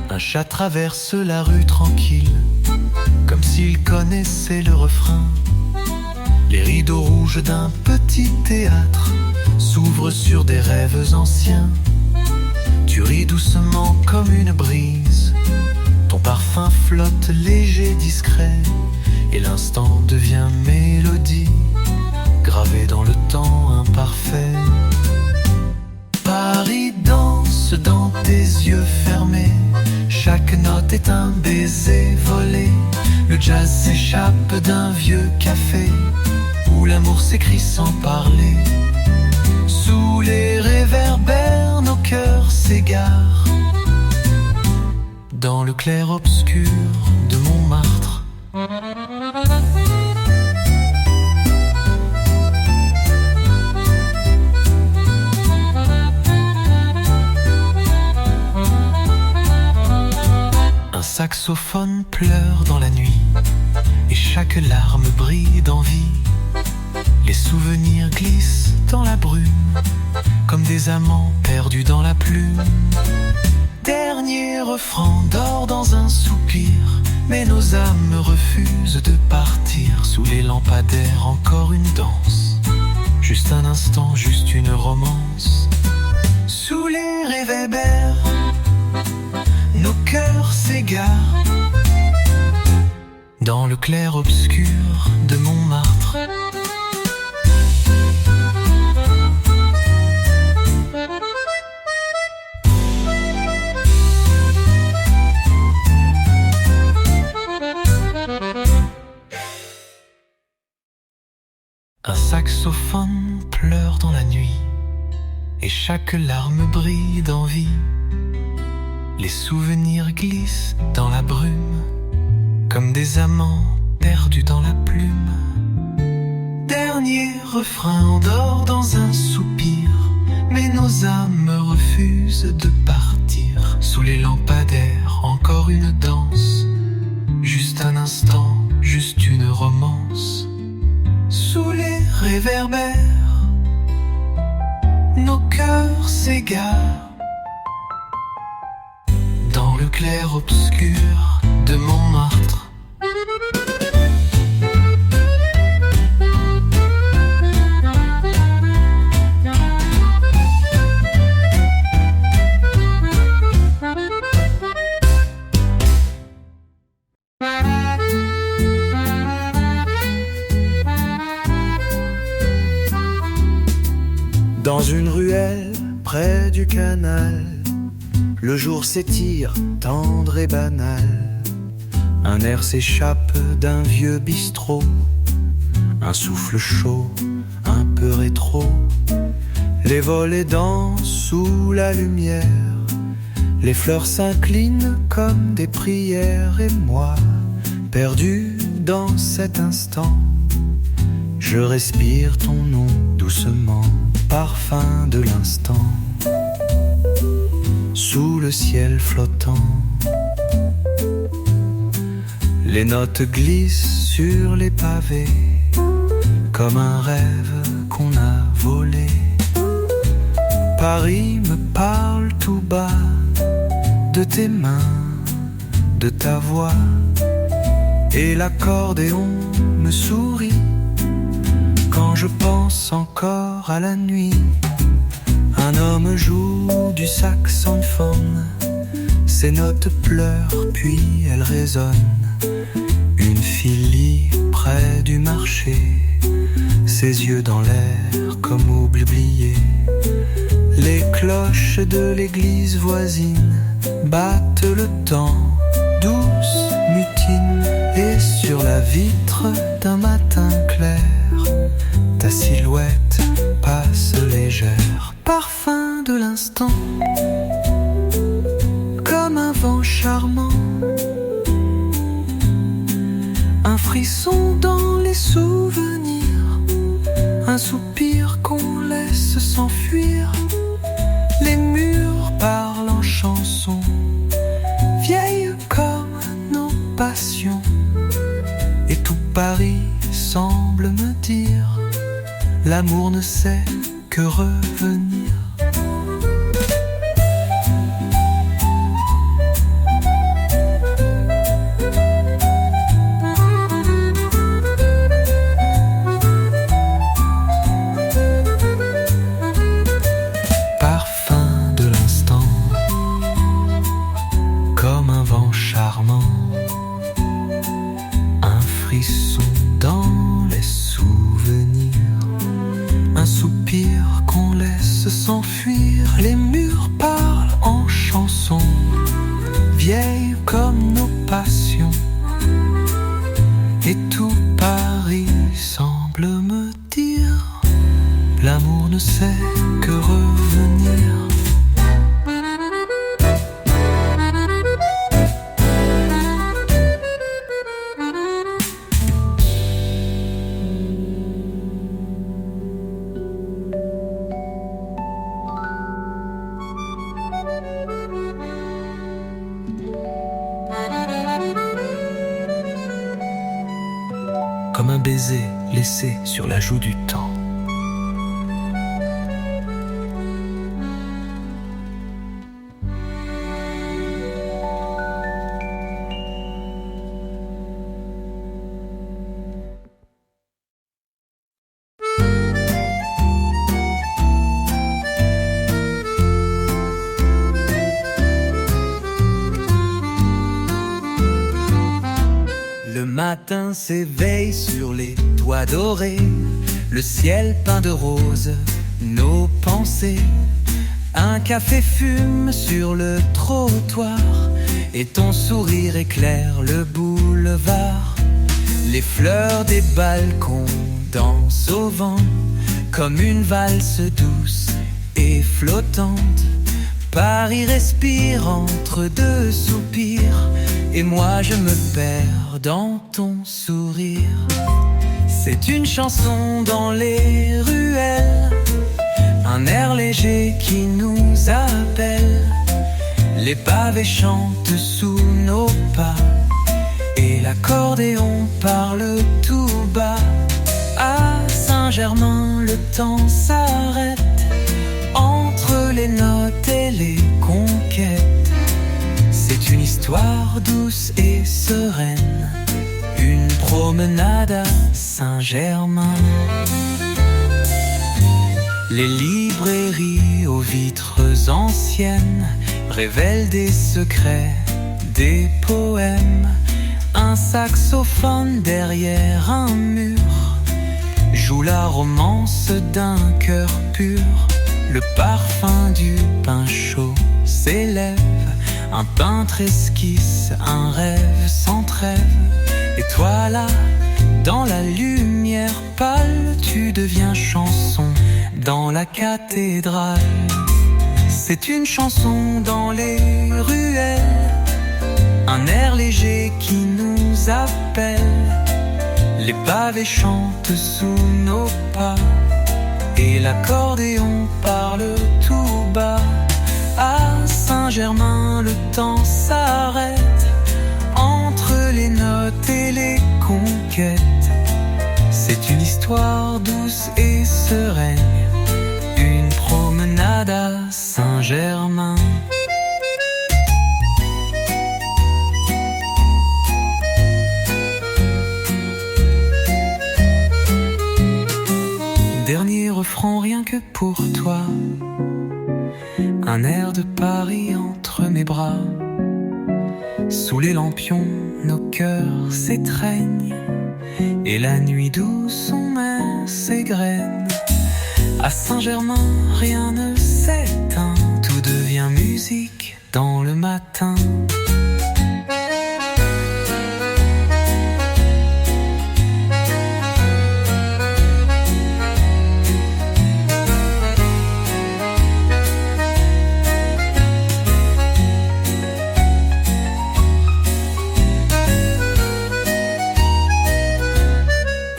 Un chat traverse la rue tranquille, comme s'il connaissait le refrain. Les rideaux rouges d'un petit théâtre s'ouvrent sur des rêves anciens. Tu ris doucement comme une brise, ton parfum flotte léger, discret, et l'instant devient mélodie, gravée dans le temps imparfait. Paris danse dans tes yeux fermés, chaque note est un baiser volé. Le jazz s'échappe d'un vieux café où l'amour s'écrit sans parler. Sous les réverbères, nos cœurs s'égarent dans le clair-obscur de Montmartre. Un saxophone pleure dans la nuit et chaque larme brille d'envie. Les souvenirs glissent dans la brume comme des amants perdus dans la plume. Dernier refrain dort dans un soupir, mais nos âmes refusent de partir. Sous les lampadaires, encore une danse, juste un instant, juste une romance. Sous les réverbères, nos cœurs s'égarent dans le clair-obscur de Montmartre. Un saxophone pleure dans la nuit et chaque larme brille d'envie. Les souvenirs glissent dans la brume comme des amants perdus dans la plume. Dernier refrain endort dans un soupir, mais nos âmes refusent de partir. Sous les lampadaires, encore une danse, juste un instant, juste une romance. Sous les réverbères, nos cœurs s'égarent dans le clair-obscur de Montmartre. Dans une ruelle près du canal, le jour s'étire, tendre et banal. Un air s'échappe d'un vieux bistrot, un souffle chaud, un peu rétro. Les volets dansent sous la lumière, les fleurs s'inclinent comme des prières. Et moi, perdu dans cet instant, je respire ton nom doucement, parfum de l'instant, sous le ciel flottant. Les notes glissent sur les pavés, comme un rêve qu'on a volé. Paris me parle tout bas, de tes mains, de ta voix, et l'accordéon me sourit quand je pense encore à la nuit. Un homme joue du saxophone, ses notes pleurent puis elles résonnent. Une fille lit près du marché, ses yeux dans l'air comme oubliés. Les cloches de l'église voisine battent le temps, douce mutine. Et sur la vitre d'un matin clair, ta silhouette passe légère, parfum de l'instant, comme un vent charmant. Un frisson dans les souvenirs, un soupir qu'on laisse s'enfuir. Les murs parlent en chansons, vieilles comme nos passions. Et tout Paris semble me dire, l'amour ne sait que revenir. Parfum de l'instant, comme un vent charmant, un frisson dans les souvenirs, un soupir qu'on laisse s'enfuir. Les murs parlent en chansons, vieilles comme nos passions. Et tout Paris semble me dire, l'amour ne sait que revenir. Comme un baiser laissé sur la joue du temps. Le matin s'éveille sur les toits dorés, le ciel peint de rose nos pensées. Un café fume sur le trottoir et ton sourire éclaire le boulevard. Les fleurs des balcons dansent au vent comme une valse douce et flottante. Paris respire entre deux soupirs et moi je me perds dans ton sourire. C'est une chanson dans les ruelles, un air léger qui nous appelle. Les pavés chantent sous nos pas et l'accordéon parle tout bas. À Saint-Germain le temps s'arrête et les conquêtes. C'est une histoire douce et sereine, une promenade à Saint-Germain. Les librairies aux vitres anciennes révèlent des secrets, des poèmes. Un saxophone derrière un mur joue la romance d'un cœur pur. Le parfum du pain chaud s'élève, un peintre esquisse un rêve sans trêve. Et toi là, dans la lumière pâle, tu deviens chanson dans la cathédrale. C'est une chanson dans les ruelles, un air léger qui nous appelle. Les pavés chantent sous nos pas et l'accordéon parle tout bas. À Saint-Germain, le temps s'arrête entre les notes et les conquêtes. C'est une histoire douce et sereine, une promenade à Saint-Germain. Dernier refrain rien que pour toi, un air de Paris entre mes bras. Sous les lampions, nos cœurs s'étreignent et la nuit douce on met ses graines. À Saint-Germain, rien ne s'éteint, tout devient musique dans le matin.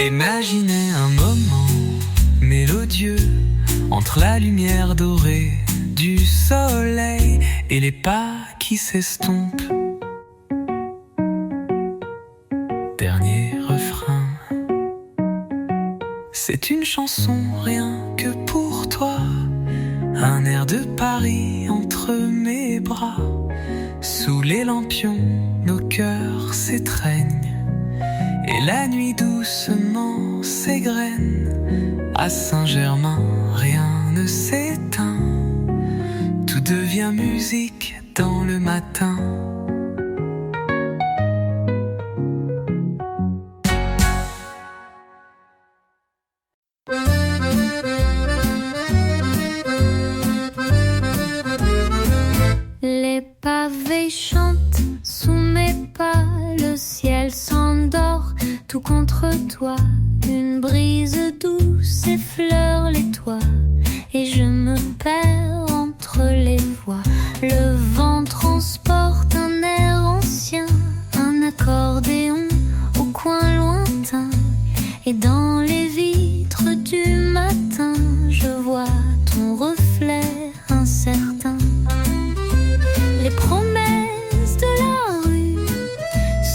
Imaginez un moment mélodieux entre la lumière dorée du soleil et les pas qui s'estompent. Dernier refrain. C'est une chanson rien que pour toi, un air de Paris entre mes bras. Sous les lampions, nos cœurs s'étreignent et la nuit doucement s'égrène. À Saint-Germain, rien ne s'éteint, tout devient musique dans le matin. Les pavés chantent sous mes pas, le ciel s'endort tout contre toi. Une brise douce effleure les toits et je me perds entre les voix. Le vent transporte un air ancien, un accordéon au coin lointain. Et dans les vitres du matin, je vois ton reflet incertain. Les promesses de la rue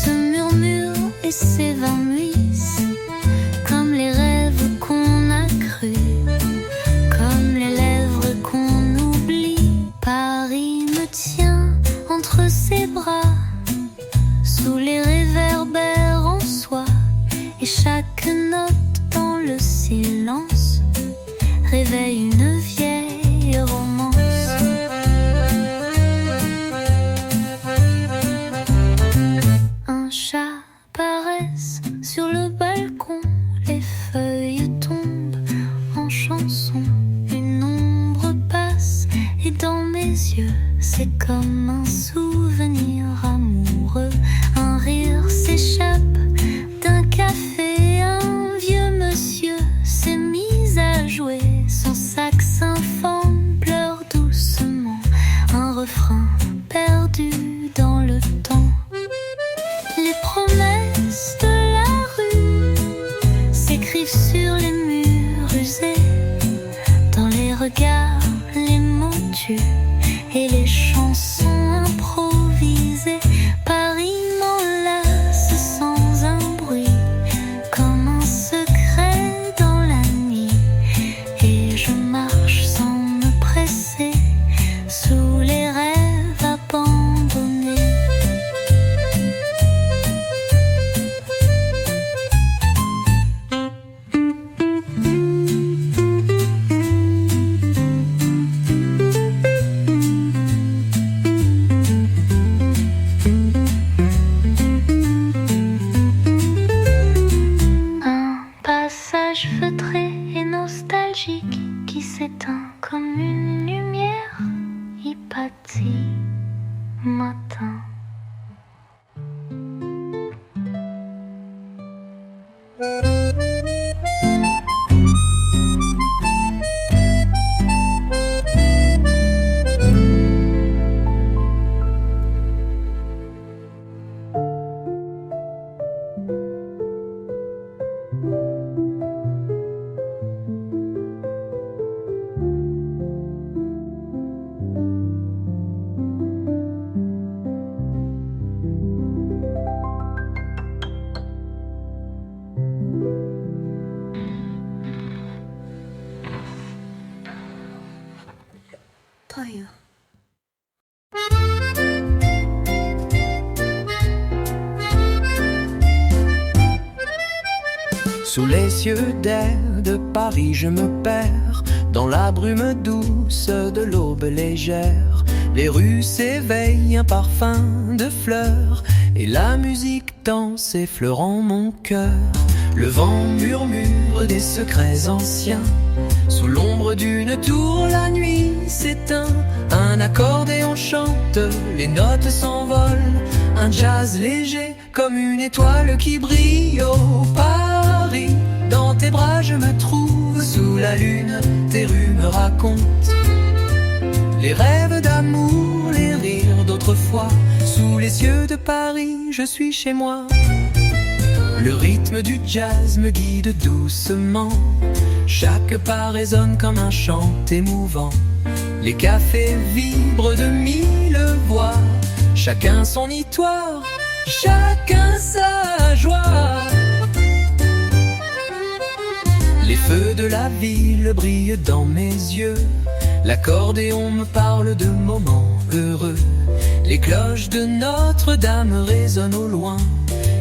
se murmurent et s'évanouissent, comme les rêves qu'on a crus, comme les lèvres qu'on oublie. Paris me tient entre ses bras, sous les réverbères en soie, et chaque note dans le silence réveille une vieille romance. Un chat paresse sur le balcon, les feuilles tombent en chanson. Une ombre passe et dans mes yeux, c'est comme un souvenir amoureux. Un rire s'échappe d'un café, un vieux monsieur s'est mis à jouer. Son sax informe pleure doucement, un refrain perdu dans le temps. Les promesses de la rue s'écrivent sur les murs usés, dans les regards, les mots tuent et les chansons improvisées. Paris m'enlace sans un bruit, comme un secret dans la nuit, et je marche sans me presser sous musique qui s'éteint comme une lumière hypatie matin. 아파요. Sous les cieux d'air de Paris, je me perds dans la brume douce de l'aube légère. Les rues s'éveillent, un parfum de fleurs, et la musique danse effleurant mon cœur. Le vent murmure des secrets anciens. Sous l'ombre d'une tour, la nuit s'éteint. Un accordéon chante, les notes s'envolent. Un jazz léger comme une étoile qui brille. Oh Paris, dans tes bras je me trouve. Sous la lune, tes rues me racontent les rêves d'amour, les rires d'autrefois. Sous les cieux de Paris, je suis chez moi. Le rythme du jazz me guide doucement. Chaque pas résonne comme un chant émouvant. Les cafés vibrent de mille voix. Chacun son histoire, chacun sa joie. Les feux de la ville brillent dans mes yeux. L'accordéon me parle de moments heureux. Les cloches de Notre-Dame résonnent au loin,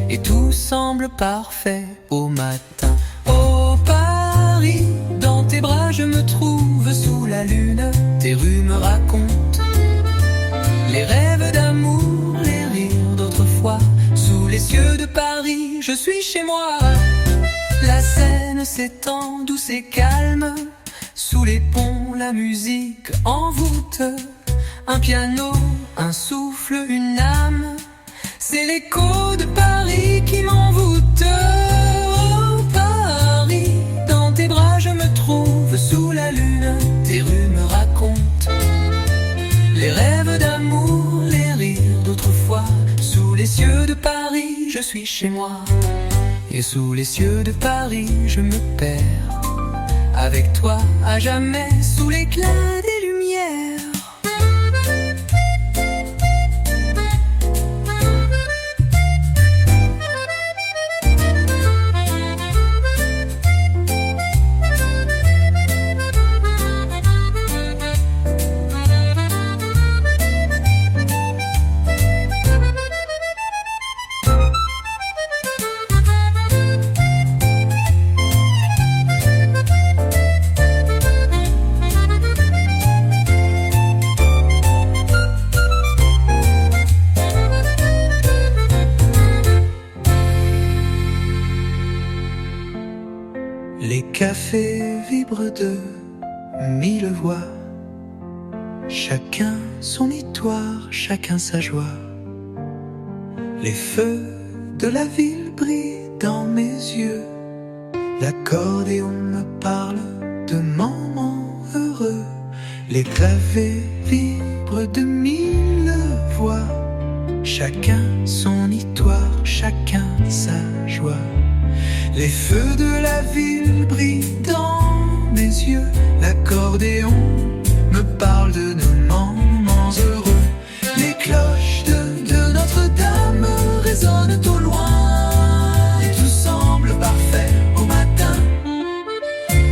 et tout semble parfait au matin. Oh Paris, dans tes bras je me trouve. Sous la lune, tes rues me racontent les rêves d'amour, les rires d'autrefois. Sous les cieux de Paris, je suis chez moi. La Seine s'étend douce et calme. Sous les ponts, la musique envoûte. Un piano, un souffle, une âme. C'est l'écho de Paris qui m'envoûte. Oh Paris, dans tes bras je me trouve. Sous la lune, tes rues me racontent les rêves d'amour, les rires d'autrefois. Sous les cieux de Paris, je suis chez moi. Et sous les cieux de Paris, je me perds. Avec toi, à jamais, sous l'éclat des lumières. Les cafés vibrent de mille voix. Chacun son histoire, chacun sa joie. Les feux de la ville brillent dans mes yeux. L'accordéon me parle de moments heureux. Les claviers vibrent de mille voix. Chacun son histoire, chacun sa joie. Les feux de la ville brillent dans mes yeux. L'accordéon me parle de nos moments heureux. Les cloches de Notre-Dame résonnent au loin, et tout semble parfait au matin.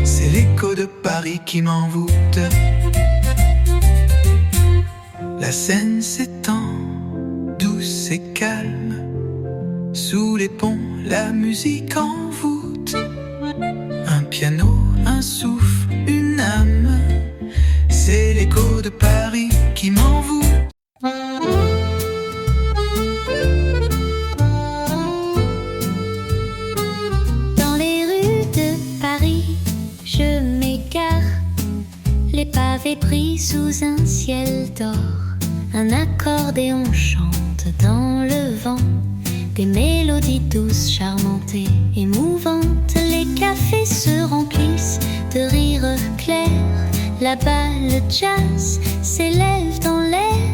C'est l'écho de Paris qui m'envoûte. La Seine s'étend, douce et calme. Sous les ponts, la musique envoûte. Un piano, un souffle, une âme. C'est l'écho de Paris qui m'envoûte. Dans les rues de Paris, je m'égare. les pavés pris sous un ciel d'or. Un accordéon chante dans le vent des mélodies douces, charmantes et émouvantes. Les cafés se remplissent de rires clairs. Là-bas le jazz s'élève dans l'air.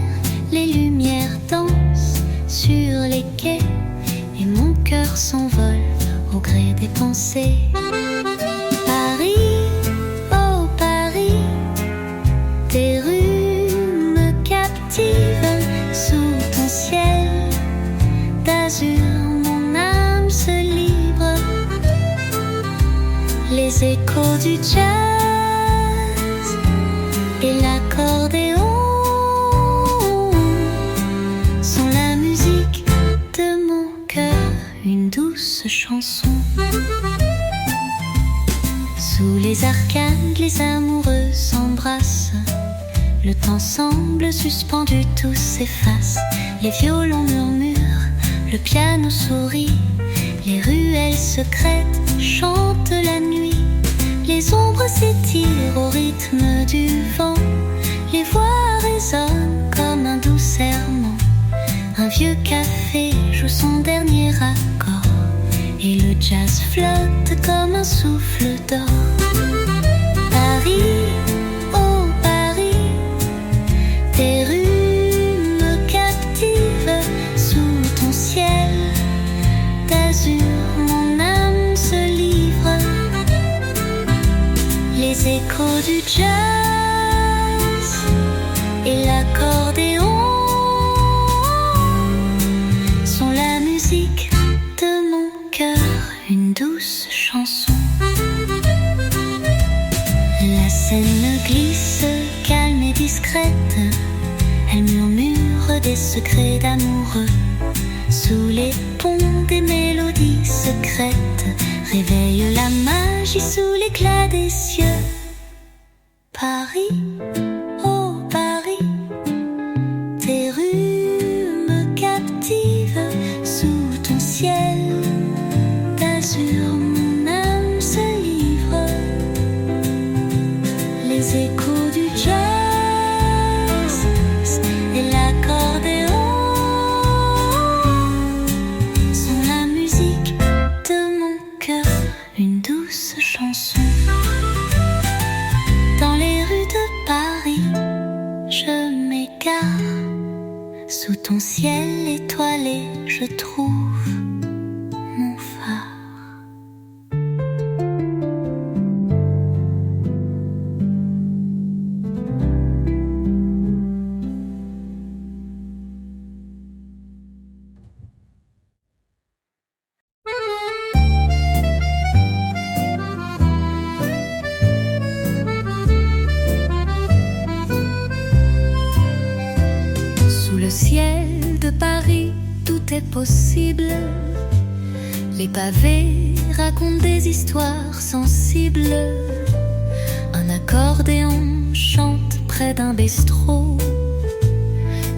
Les lumières dansent sur les quais et mon cœur s'envole au gré des pensées. Paris, oh Paris, tes rues me captivent. Sous ton ciel d'azur, mon âme se livre. Les échos du jazz et l'accordéon sont la musique de mon cœur, une douce chanson. Sous les arcades, les amoureux s'embrassent. Le temps semble suspendu, tout s'efface. Les violons murmurent, le piano sourit. Les ruelles secrètes chantent la nuit. Les ombres s'étirent au rythme du vent. Les voix résonnent comme un doux serment. Un vieux café joue son dernier accord et le jazz flotte comme un souffle d'or. Paris, oh Paris, tes rues me captivent. Sous ton ciel d'azur, mon âme se livre. Les échos du jazz et l'accordéon sont la musique de mon cœur, une douce chanson. La scène glisse, calme et discrète. Elle murmure des secrets d'amoureux. Sous les ponts des mélodies secrètes réveille la magie sous l'éclat des cieux. Paris, oh Paris, tes rues me captivent. Sous ton ciel d'azur, mon âme se livre. Les échos du jazz et l'accordéon sont la musique de mon cœur, une douce chanson. Dans les rues de Paris, je m'égare. Sous ton ciel étoilé, je trouve mon phare. Sous le ciel de Paris, tout est possible. Les pavés racontent des histoires sensibles. Un accordéon chante près d'un bistrot.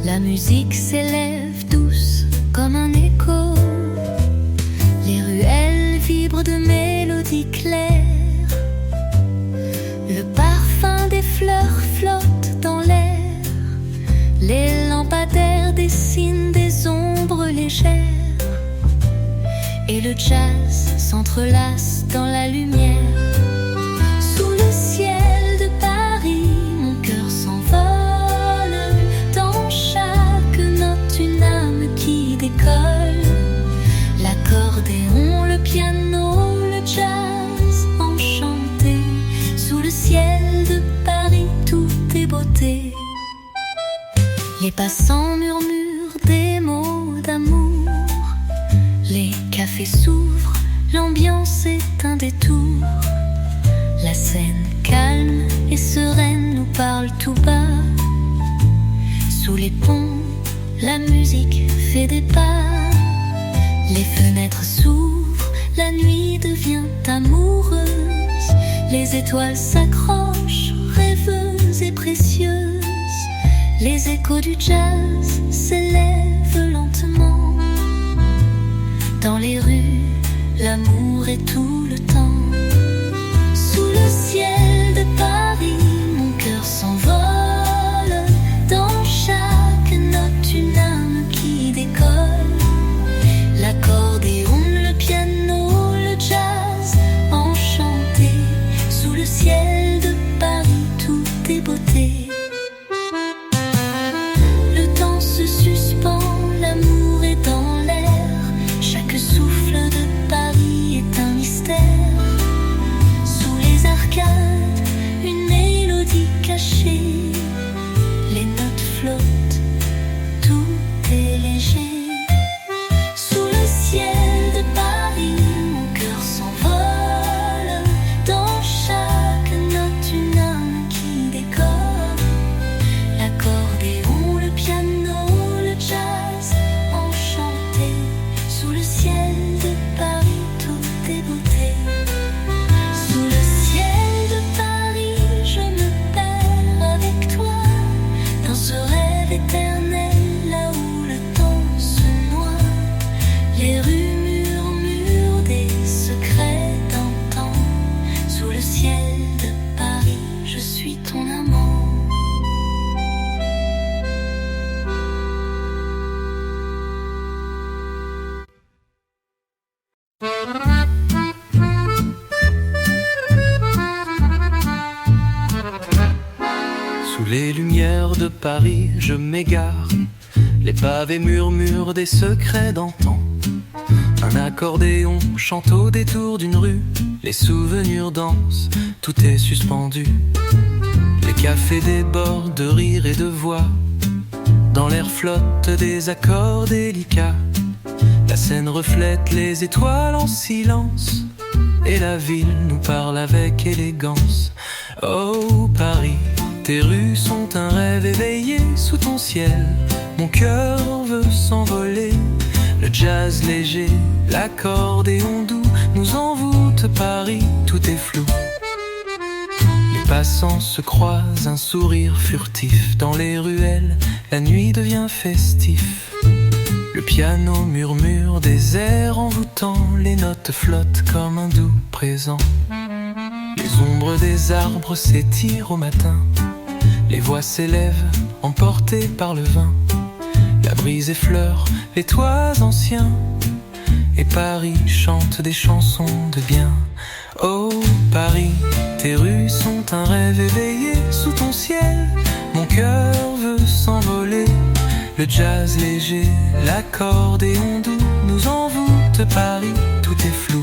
La musique s'élève douce comme un écho. Les ruelles vibrent de mélodies claires. Le parfum des fleurs flotte dans l'air. Les lampadaires dessinent des ombres légères. Et le jazz s'entrelace dans la lumière. Sous le ciel de Paris, mon cœur s'envole. Dans chaque note, une âme qui décolle. L'accordéon, le piano, le jazz enchanté. Sous le ciel de Paris, tout est beauté. Les passants murmurent des mots d'amour. Les cafés s'ouvrent, l'ambiance est un détour. La scène calme et sereine nous parle tout bas. Sous les ponts, la musique fait des pas. Les fenêtres s'ouvrent, la nuit devient amoureuse. Les étoiles s'accrochent, rêveuses et précieuses. Les échos du jazz s'élèvent lentement. Dans les rues, l'amour est tout le temps. Sous le ciel de Paris, mon cœur Sous les lumières de Paris, je m'égare. Les pavés murmurent des secrets d'antan. Un accordéon chante au détour d'une rue. Les souvenirs dansent, tout est suspendu. Les cafés débordent de rire et de voix. Dans l'air flottent des accords délicats. La scène reflète les étoiles en silence. Et la ville nous parle avec élégance. Oh Paris, tes rues sont un rêve éveillé sous ton ciel. Mon cœur veut s'envoler. Le jazz léger, l'accordéon doux nous envoûte Paris, tout est flou. Les passants se croisent, un sourire furtif. Dans les ruelles, la nuit devient festif. Le piano murmure des airs envoûtants. Les notes flottent comme un doux présent. Les ombres des arbres s'étirent au matin. Les voix s'élèvent, emportées par le vin. La brise effleure les toits anciens. Et Paris chante des chansons de bien. Oh Paris, tes rues sont un rêve éveillé sous ton ciel. Mon cœur veut s'envoler. Le jazz léger, l'accordéon doux nous envoûte Paris, tout est flou.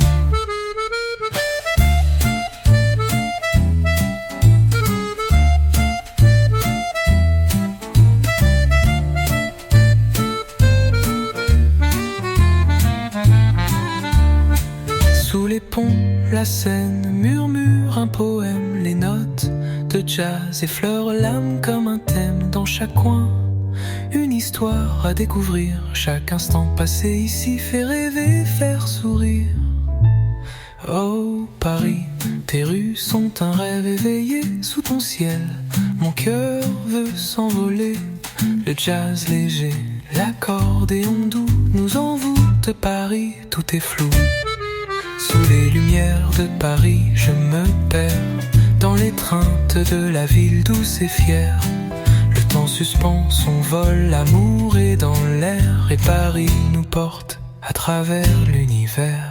Sous les ponts, la Seine murmure un poème. Les notes de jazz effleurent l'âme comme un thème. Dans chaque coin, une histoire à découvrir. Chaque instant passé ici fait rêver, faire sourire. Oh Paris, tes rues sont un rêve éveillé sous ton ciel. Mon cœur veut s'envoler. Le jazz léger, l'accordéon doux nous envoûte Paris, tout est flou. Sous les lumières de Paris, je me perds dans l'étreinte de la ville douce et fière. Le temps suspend son vol, l'amour est dans l'air. Et Paris nous porte à travers l'univers.